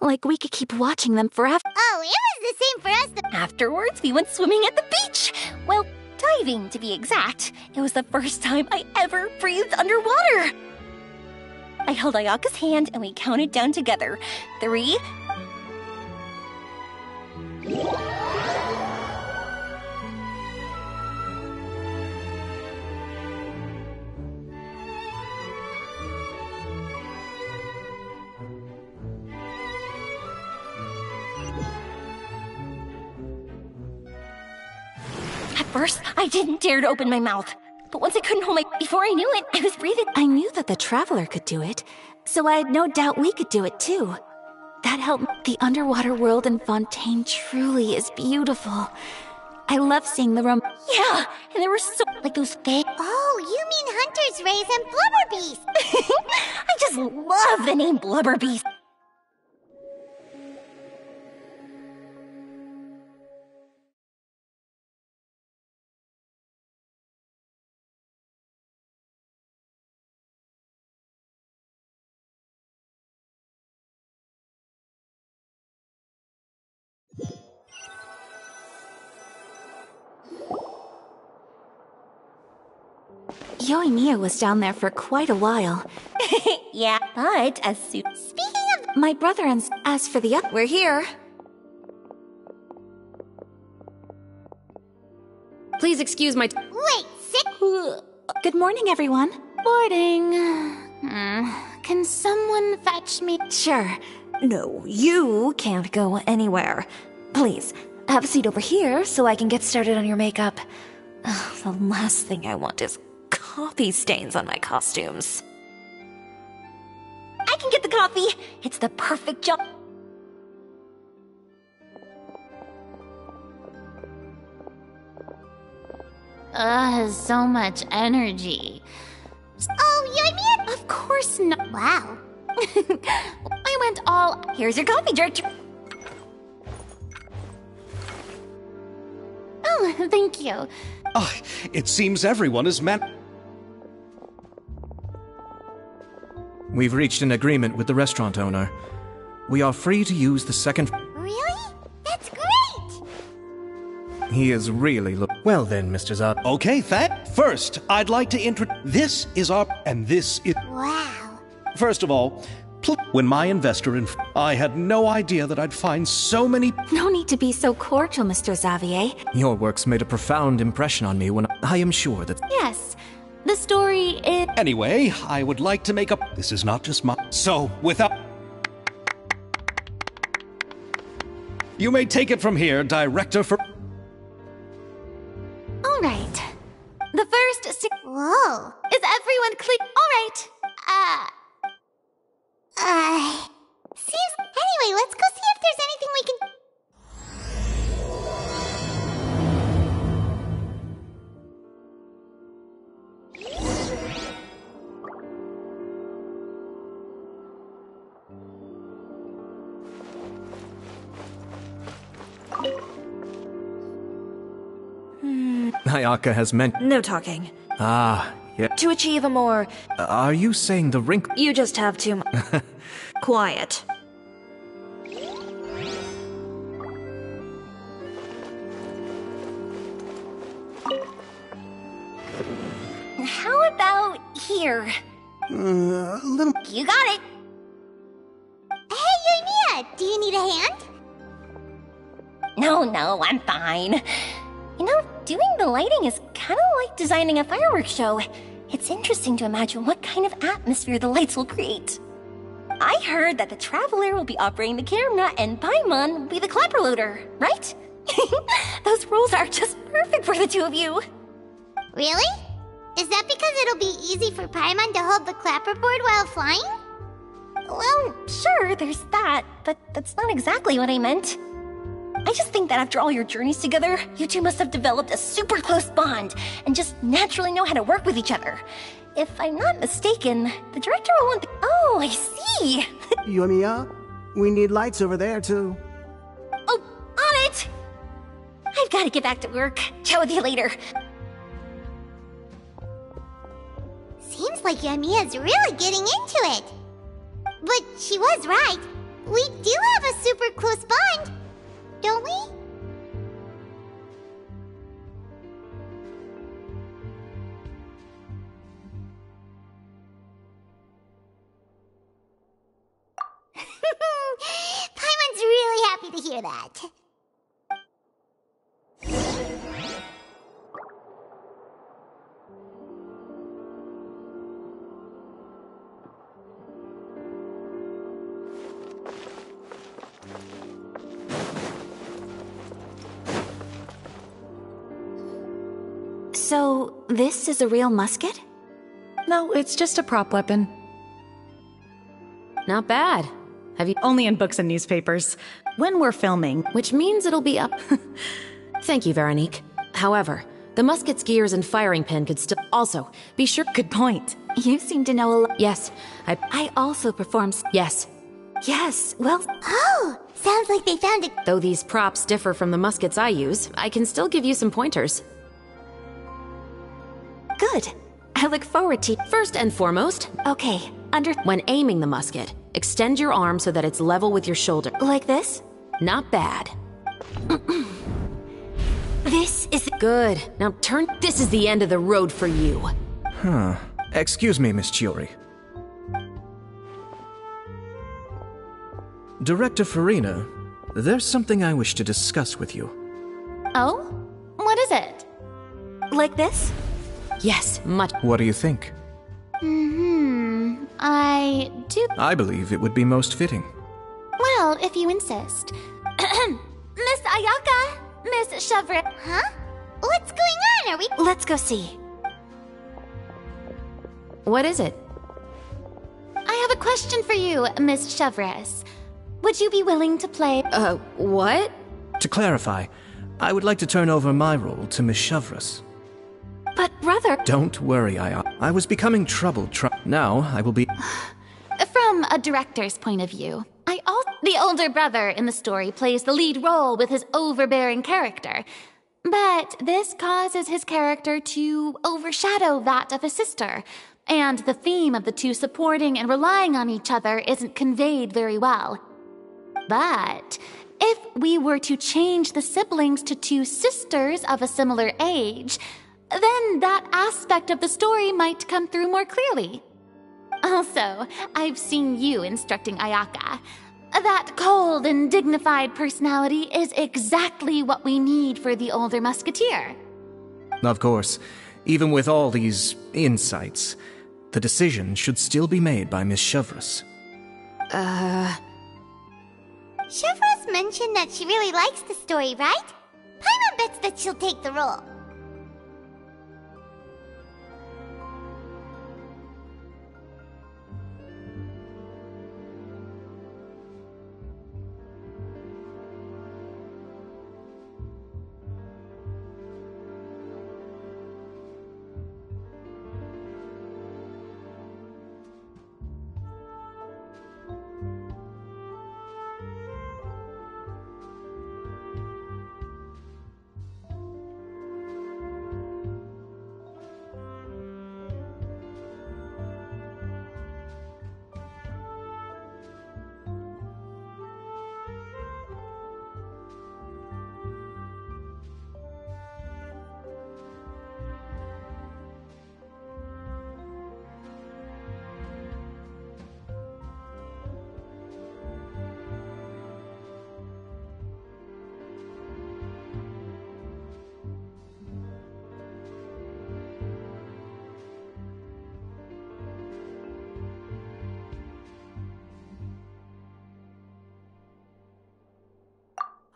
Like we could keep watching them forever. Oh, it was the same for us. Afterwards, we went swimming at the beach. Well, diving, to be exact. It was the first time I ever breathed underwater. I held Ayaka's hand and we counted down together. 3... At first, I didn't dare to open my mouth. But once I couldn't hold before I knew it, I was breathing. I knew that the Traveler could do it, so I had no doubt we could do it too. That helped. The underwater world in Fontaine truly is beautiful. I love seeing the Yeah, and there were so like those things. Oh, you mean Hunter's Rays and Blubber Beast. I just love the name Blubber Beast. Yoimiya was down there for quite a while. Yeah, but as soon... Speaking of... My brother and... As for the we're here. Please excuse my... Wait, sit... Good morning, everyone. Morning. Can someone fetch me? Sure. No, you can't go anywhere. Please, have a seat over here so I can get started on your makeup. The last thing I want is coffee stains on my costumes. I can get the coffee. It's the perfect job. So much energy. Oh, Yoimiya? Of course not. Wow. I went all... Here's your coffee, Director. Oh, thank you. It seems everyone is meant. We've reached an agreement with the restaurant owner. We are free to use the second... Really? That's great! He is really well then, Mr. Zod. Okay, First, I'd like to introduce... This is our... And this is... Wow. First of all, when my investor I had no idea that I'd find so many... No need to be so cordial, Mr. Xavier. Your works made a profound impression on me when I am sure that... Yes. The story is... Anyway, I would like to make a... This is not just my... So, without... You may take it from here, Director for... All right. The first... Whoa. Is everyone clear? All right. Seems... Anyway, let's go see if there's anything we can... Ayaka has meant... No talking. Ah, yeah. To achieve a more... Are you saying the rink... You just have too much... Quiet. How about here? Little... You got it. Hey, Yoimiya! Do you need a hand? No, I'm fine. You know, doing the lighting is kind of like designing a fireworks show. It's interesting to imagine what kind of atmosphere the lights will create. I heard that the Traveler will be operating the camera and Paimon will be the clapper loader, right? Those roles are just perfect for the two of you. Really? Is that because it'll be easy for Paimon to hold the clapperboard while flying? Well, sure, there's that, but that's not exactly what I meant. I just think that after all your journeys together, you two must have developed a super close bond and just naturally know how to work with each other. If I'm not mistaken, the director will want the... Oh, I see! Yoimiya, we need lights over there, too. Oh, on it! I've got to get back to work. Chat with you later. Seems like Yamiya's really getting into it. But she was right. We do have a super close bond, don't we? Paimon's really happy to hear that. So, this is a real musket? No, it's just a prop weapon. Not bad. Have you... Only in books and newspapers. When we're filming. Which means it'll be up... Thank you, Veronique. However, the musket's gears and firing pin could still... Also, be sure... Good point. You seem to know a lot. Yes, I also perform... Yes. Yes, well... Oh, sounds like they found it. Though these props differ from the muskets I use, I can still give you some pointers. Good. I look forward to... First and foremost... Okay, When aiming the musket, extend your arm so that it's level with your shoulder. Like this? Not bad. This is... Good. Now turn... This is the end of the road for you. Huh. Excuse me, Miss Chiori. Director Farina, there's something I wish to discuss with you. Oh? What is it? Like this? Yes, much. What do you think? I do... I believe it would be most fitting. Well, if you insist. Miss Ayaka! Miss Chevre... Huh? What's going on? Are we... Let's go see. What is it? I have a question for you, Miss Chevres. Would you be willing to play... What? To clarify, I would like to turn over my role to Miss Chevres. But, brother... Don't worry, I was becoming troubled. Now I will be... From a director's point of view, the older brother in the story plays the lead role with his overbearing character. But this causes his character to overshadow that of his sister, and the theme of the two supporting and relying on each other isn't conveyed very well. But if we were to change the siblings to two sisters of a similar age, then that aspect of the story might come through more clearly. Also, I've seen you instructing Ayaka. That cold and dignified personality is exactly what we need for the older musketeer. Of course, even with all these insights, the decision should still be made by Miss Chevres. Chevres mentioned that she really likes the story, right? Paimon bets that she'll take the role.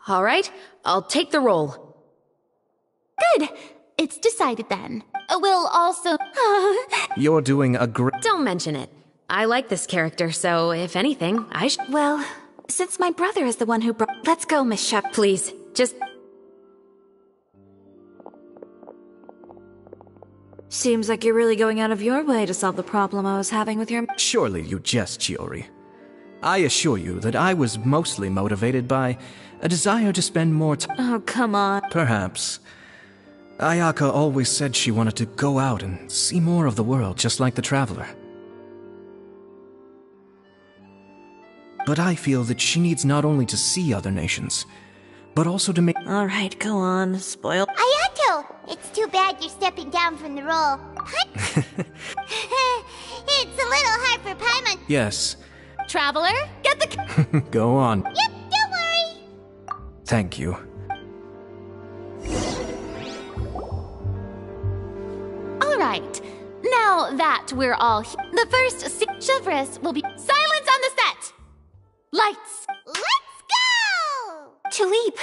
All right, I'll take the role. Good. It's decided then. We'll also... You're doing a great... Don't mention it. I like this character, so if anything, I should... Well, since my brother is the one who brought... Let's go, Miss Shep. Please, just... Seems like you're really going out of your way to solve the problem I was having with your... Surely you jest, Chiori. I assure you that I was mostly motivated by a desire to spend more time... Oh, come on. Perhaps. Ayaka always said she wanted to go out and see more of the world, just like the Traveler. But I feel that she needs not only to see other nations, but also to make— Alright, go on, spoil— Ayato! It's too bad you're stepping down from the role. It's a little hard for Paimon. Yes. Traveler, get the— Go on. Yep, don't worry. Thank you. Alright, now that we're all here, the first chivalrous will be silence on the set! Lights! Let's go! Tulip!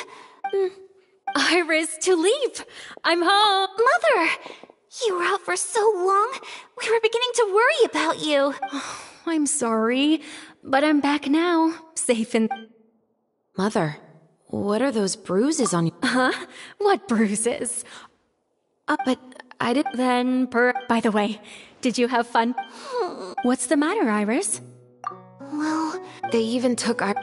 Iris, Tulip! I'm home! Mother! You were out for so long, we were beginning to worry about you. I'm sorry, but I'm back now, safe and— Mother, what are those bruises on you? Huh? What bruises? But I did then By the way, did you have fun? What's the matter, Iris? Well, They even took our—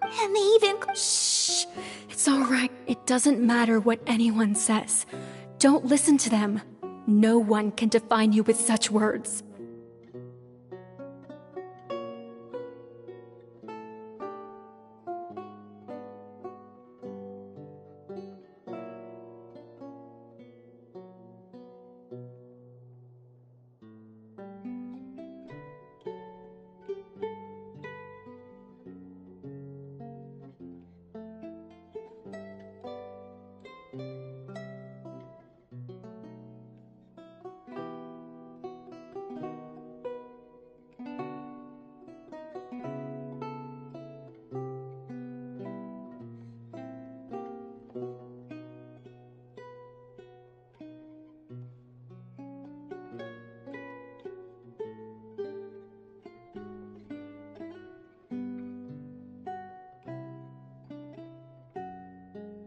and they even— Shh! It's alright. It doesn't matter what anyone says. Don't listen to them. No one can define you with such words.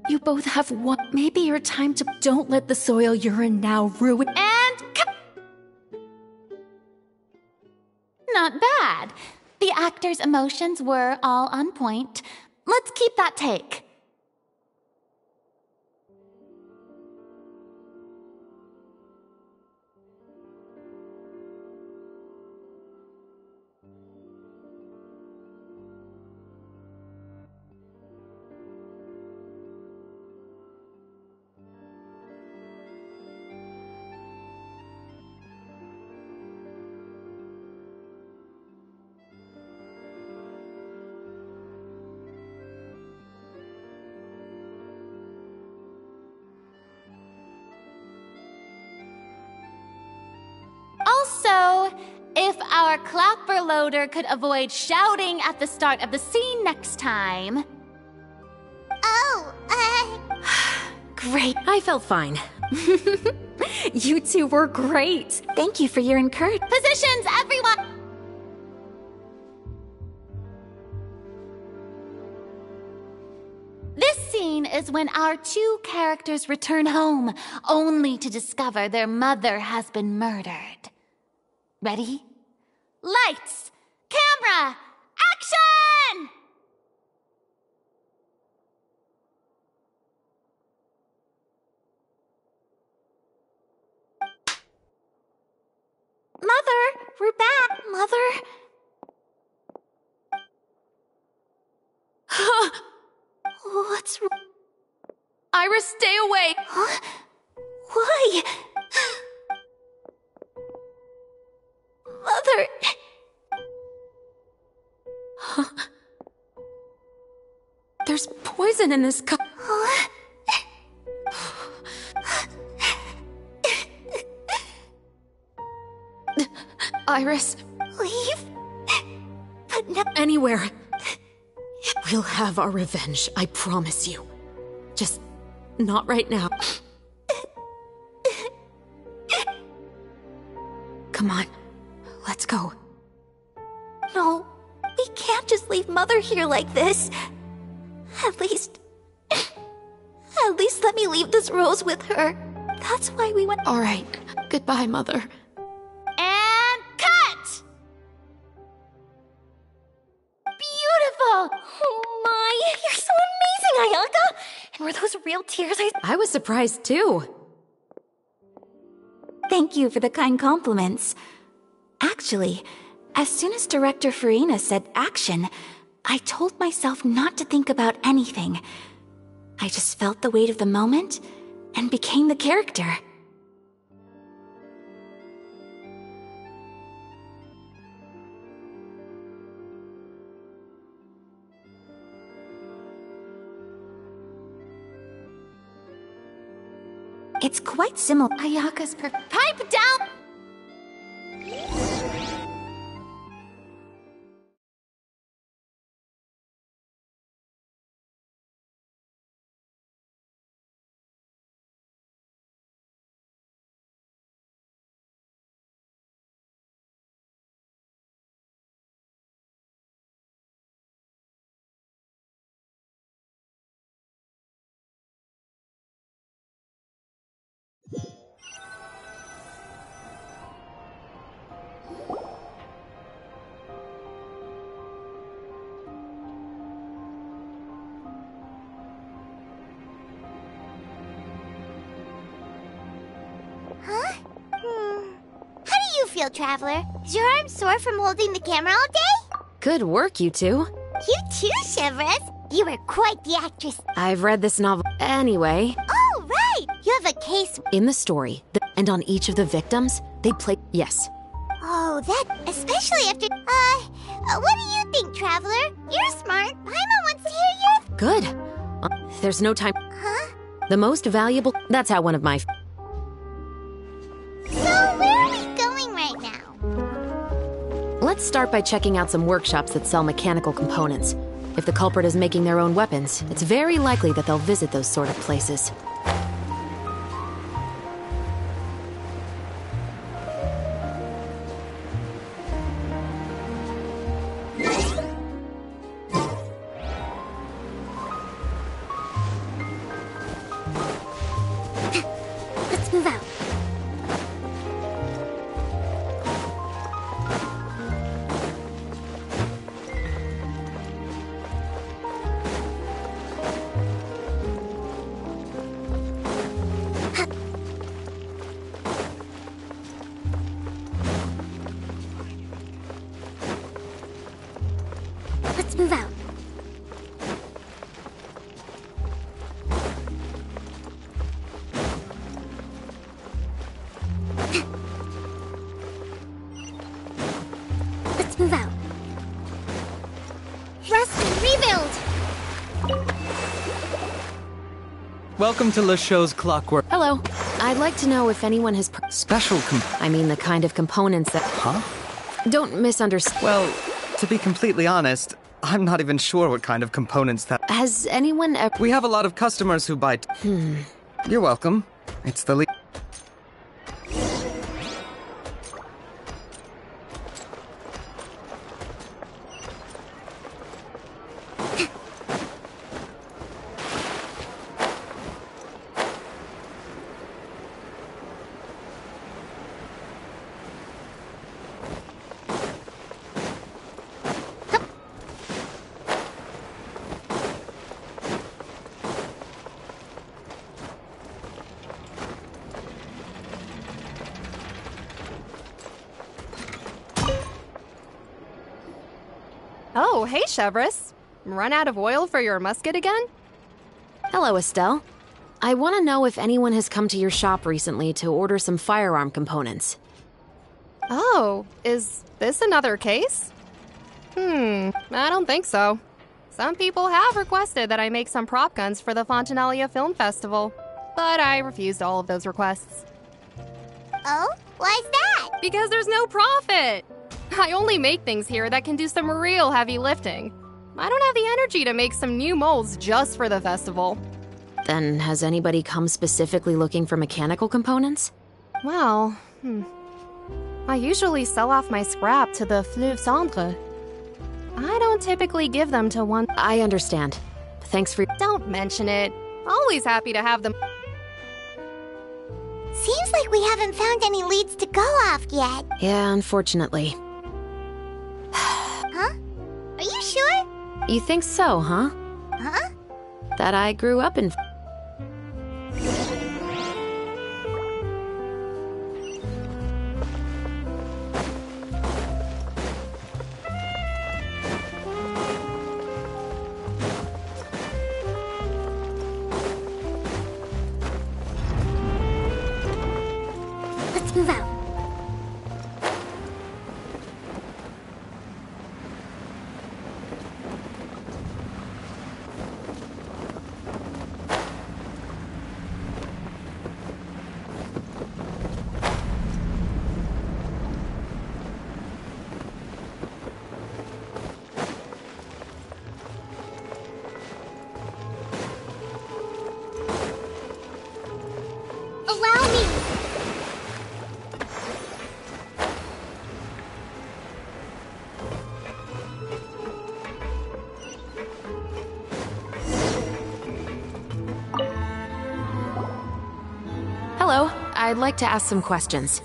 You both have one. Maybe your time to— Don't let the soil you're in now ruin— And not bad. The actor's emotions were all on point. Let's keep that take. Also, if our clapper loader could avoid shouting at the start of the scene next time. Oh, Great, I felt fine. You two were great. thank you for your encouragement. Positions, everyone! This scene is when our two characters return home, only to discover their mother has been murdered. Ready? Lights! Camera! Action! Mother, we're back. Mother? What's wrong? Iris, stay away! Huh? Why? Mother! There's poison in this cup. Huh? Iris, Leave? But no— anywhere. We'll have our revenge, I promise you. Just not right now. Come on, let's go. No, we can't just leave Mother here like this. At least let me leave this rose with her. That's why we went— All right, goodbye, Mother. And cut! Beautiful! Oh my, you're so amazing, Ayaka! And were those real tears? I was surprised too. Thank you for the kind compliments. Actually, as soon as Director Farina said action, I told myself not to think about anything. I just felt the weight of the moment and became the character. It's quite similar. Ayaka's pipe down! Huh? How do you feel, Traveler? Is your arm sore from holding the camera all day? Good work, you two. You too, Shivers. You were quite the actress. I've read this novel. Anyway, Oh, right! You have a case. in the story, and on each of the victims, they play. Yes. Oh, that. Especially after. What do you think, Traveler? You're smart. Paimon wants to hear your. Good. There's no time. Huh? The most valuable. That's how one of my. So, where are we going right now? Let's start by checking out some workshops that sell mechanical components. If the culprit is making their own weapons, it's very likely that they'll visit those sort of places. Let's move out. Let's move out. Let's move out. Rest and rebuild! Welcome to Le Show's Clockwork. Hello. I'd like to know if anyone has. Special I mean, the kind of components that. Huh? Don't misunderstand. Well, to be completely honest, I'm not even sure what kind of components that. Has anyone ever. We have a lot of customers who buy. You're welcome. It's the Oh, hey, Chevres. Run out of oil for your musket again? Hello, Estelle. I want to know if anyone has come to your shop recently to order some firearm components. Oh, is this another case? I don't think so. Some people have requested that I make some prop guns for the Fontanalia Film Festival, but I refused all of those requests. Oh? Why's that? Because there's no profit! I only make things here that can do some real heavy lifting. I don't have the energy to make some new molds just for the festival. Then, has anybody come specifically looking for mechanical components? Well, I usually sell off my scrap to the Fleuve Centre. I don't typically give them to one. I understand. Thanks for. Don't mention it. Always happy to have them. Seems like we haven't found any leads to go off yet. Yeah, unfortunately. Huh? Are you sure? You think so, huh? Huh? That I grew up in. I'd like to ask some questions.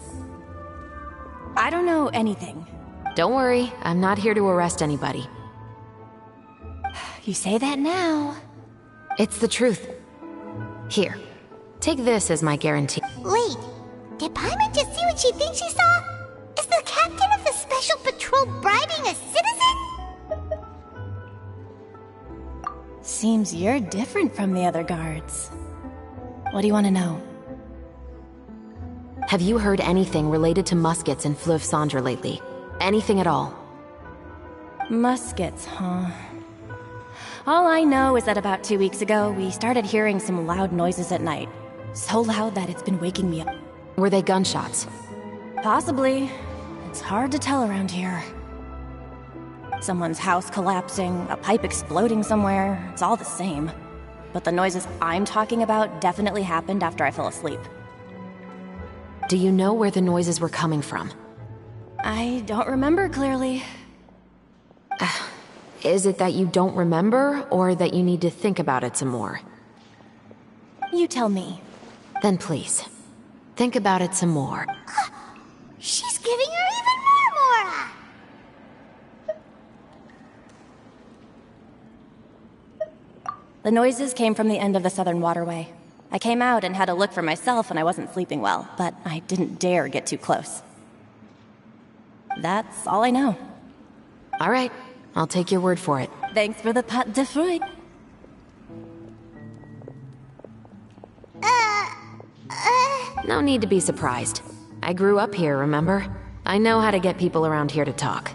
I don't know anything. Don't worry, I'm not here to arrest anybody. You say that now. It's the truth. Here, take this as my guarantee. Wait, did Paimon just see what she thinks she saw? Is the captain of the Special Patrol bribing a citizen? Seems you're different from the other guards. What do you want to know? Have you heard anything related to muskets in Ps4 lately? Anything at all? Muskets, huh? All I know is that about 2 weeks ago, we started hearing some loud noises at night. So loud that it's been waking me up. Were they gunshots? Possibly. It's hard to tell around here. Someone's house collapsing, a pipe exploding somewhere, it's all the same. But the noises I'm talking about definitely happened after I fell asleep. Do you know where the noises were coming from? I don't remember clearly. Is it that you don't remember, or that you need to think about it some more? You tell me. Then please, think about it some more. She's giving her even more Mora! The noises came from the end of the Southern Waterway. I came out and had a look for myself when I wasn't sleeping well, but I didn't dare get too close. That's all I know. All right, I'll take your word for it. Thanks for the pâte de fruits. No need to be surprised. I grew up here, remember? I know how to get people around here to talk.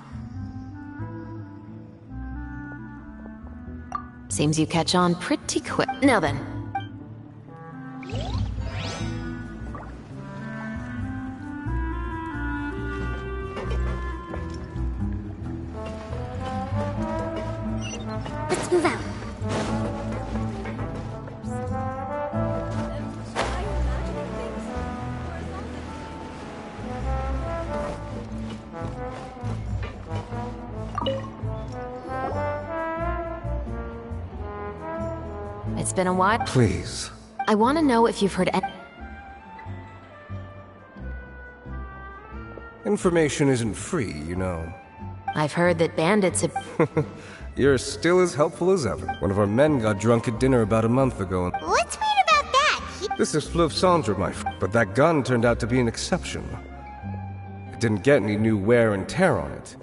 Seems you catch on pretty quick. Now then. Let's move out. It's been a while. Please. I want to know if you've heard Information isn't free, you know. I've heard that bandits have... You're still as helpful as ever. One of our men got drunk at dinner about a month ago and... What's weird about that? This is Ps4, my friend. But that gun turned out to be an exception. It didn't get any new wear and tear on it,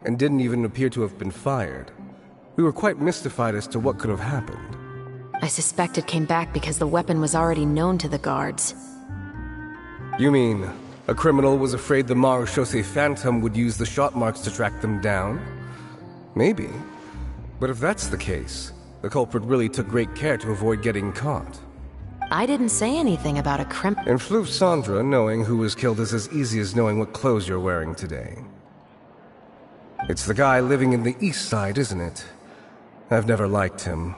and didn't even appear to have been fired. We were quite mystified as to what could have happened. I suspect it came back because the weapon was already known to the guards. You mean, a criminal was afraid the Marechaussee Phantom would use the shot marks to track them down? Maybe. But if that's the case, the culprit really took great care to avoid getting caught. I didn't say anything about a In Ps4, knowing who was killed is as easy as knowing what clothes you're wearing today. It's the guy living in the east side, isn't it? I've never liked him.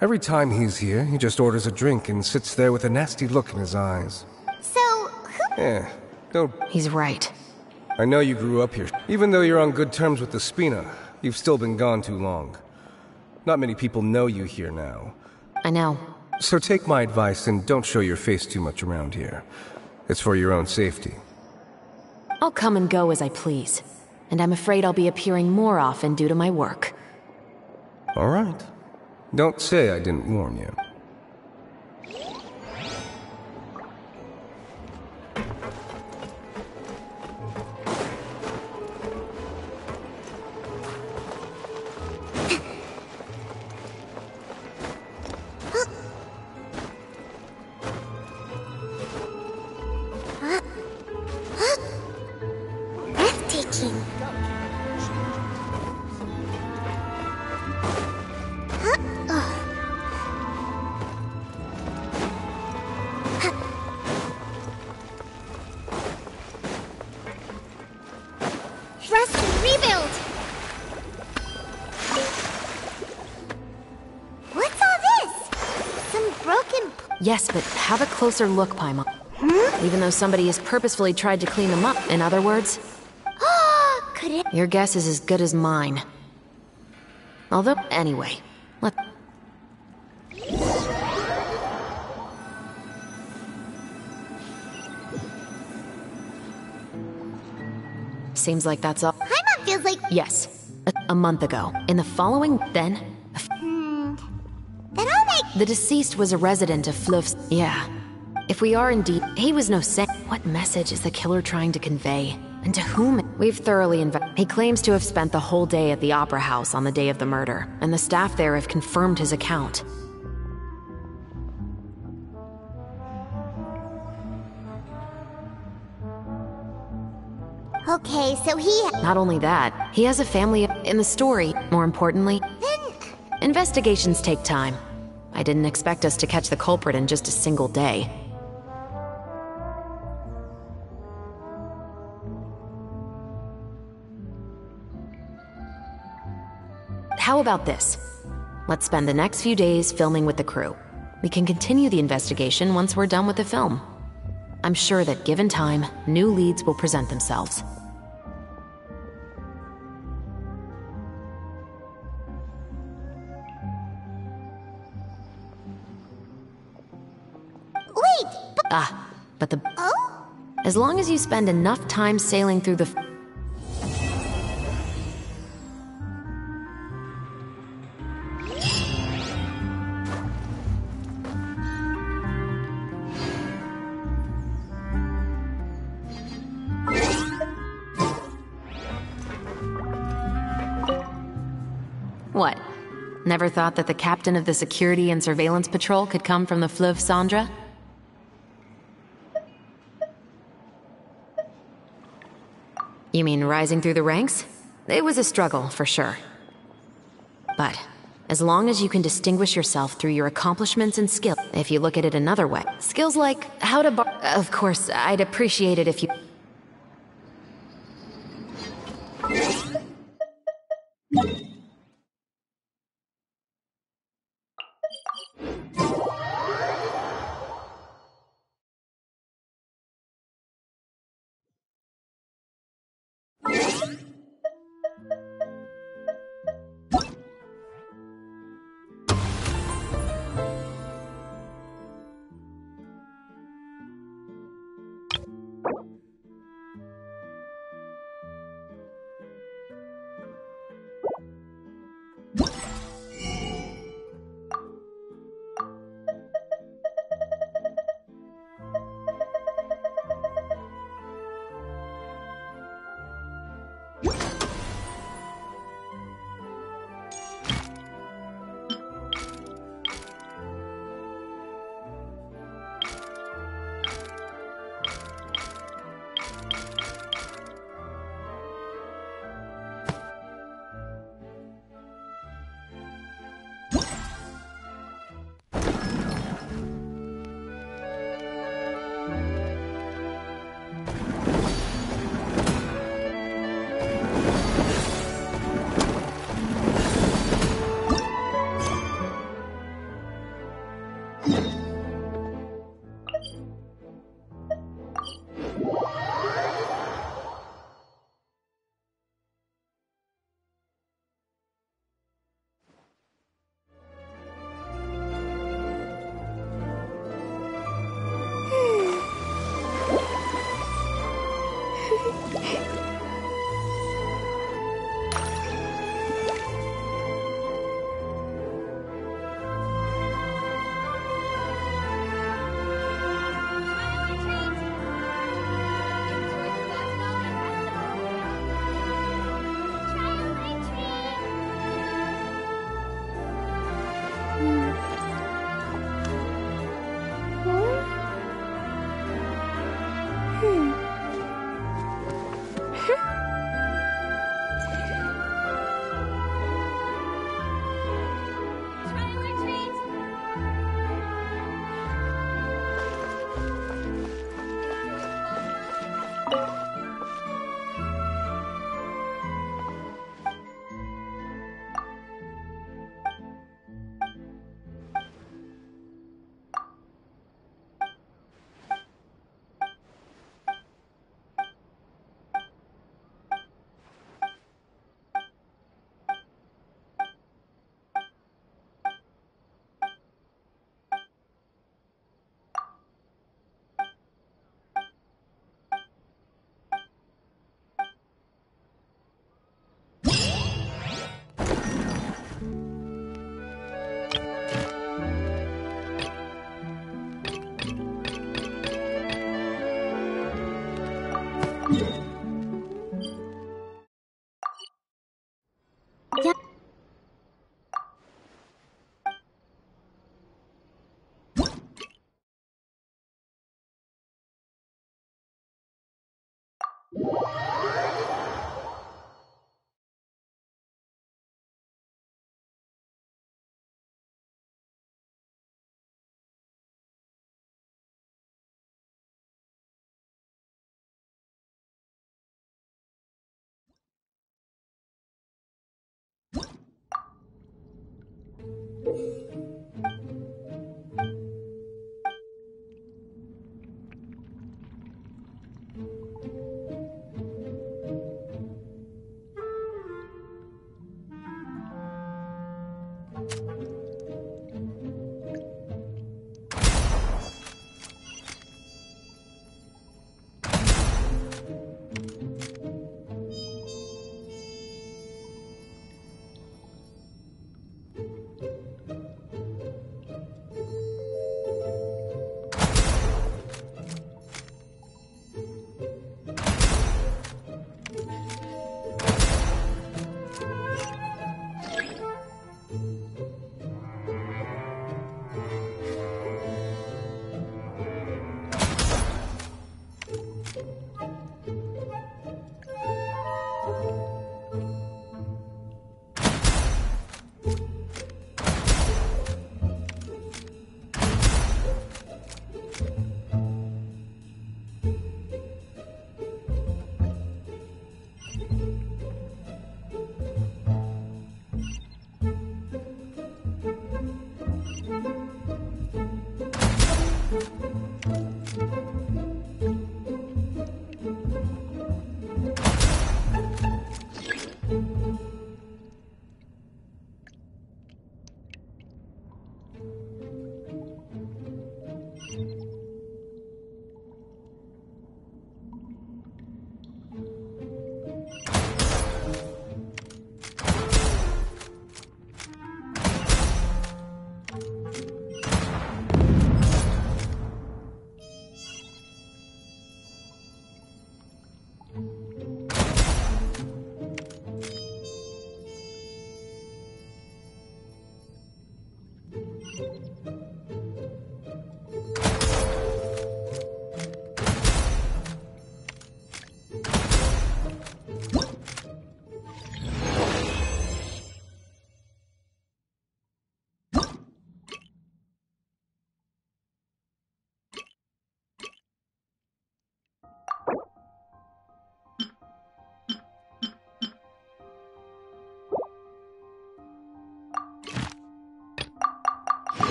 Every time he's here, he just orders a drink and sits there with a nasty look in his eyes. So, who... don't... He's right. I know you grew up here. Even though you're on good terms with the Spina, you've still been gone too long. Not many people know you here now. I know. So take my advice and don't show your face too much around here. It's for your own safety. I'll come and go as I please. And I'm afraid I'll be appearing more often due to my work. All right. Don't say I didn't warn you. Breathtaking. Rest and rebuild. What's all this? Some broken... Yes, but have a closer look, Paimon. Even though somebody has purposefully tried to clean them up, in other words. Could it... Your guess is as good as mine. Although, anyway, let... seems like that's all. Paimon feels like... Yes. A month ago. In the following... Then... That all make... The deceased was a resident of Flouf's... Yeah. If we are indeed... He was no saint. What message is the killer trying to convey? And to whom? We've thoroughly He claims to have spent the whole day at the Opera House on the day of the murder, and the staff there have confirmed his account. Okay, so he... Not only that, he has a family in the story. More importantly, investigations take time. I didn't expect us to catch the culprit in just a single day. How about this? Let's spend the next few days filming with the crew. We can continue the investigation once we're done with the film. I'm sure that given time, new leads will present themselves. Wait, but the... Oh? As long as you spend enough time sailing through the... What? Never thought that the captain of the security and surveillance patrol could come from the Fleuve Cendres? You mean rising through the ranks? It was a struggle, for sure. But as long as you can distinguish yourself through your accomplishments and skill, if you look at it another way, skills like how to Of course, I'd appreciate it if you...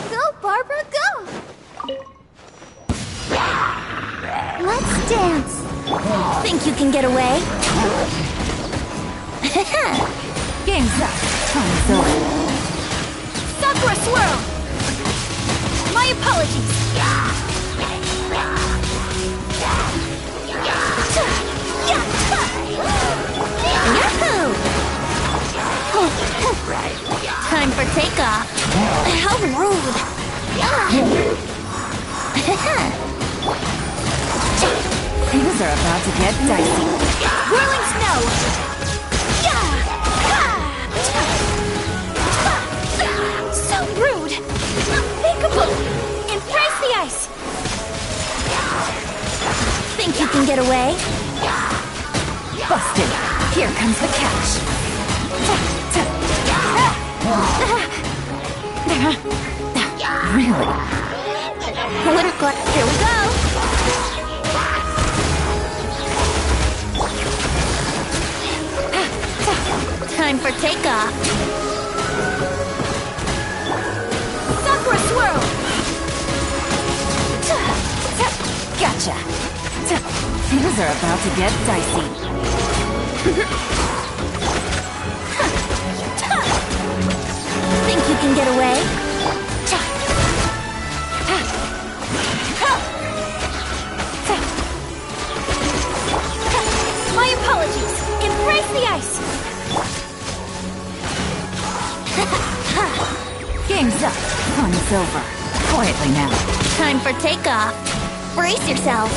Go, Barbara, go! Let's dance. Think you can get away? Game's up. Time's over. Sakura swirl! My apologies. Yahoo! Time for takeoff. How rude! Things are about to get dicey. Whirling snow! So rude! Unthinkable! Embrace the ice! Think you can get away? Busted! Here comes the catch! Really? Here we go! Time for takeoff. Sakura swirl! Gotcha! Things are about to get dicey. Think you can get away? My apologies! Embrace the ice! Game's up. Fun's over. Quietly now. Time for takeoff. Brace yourself.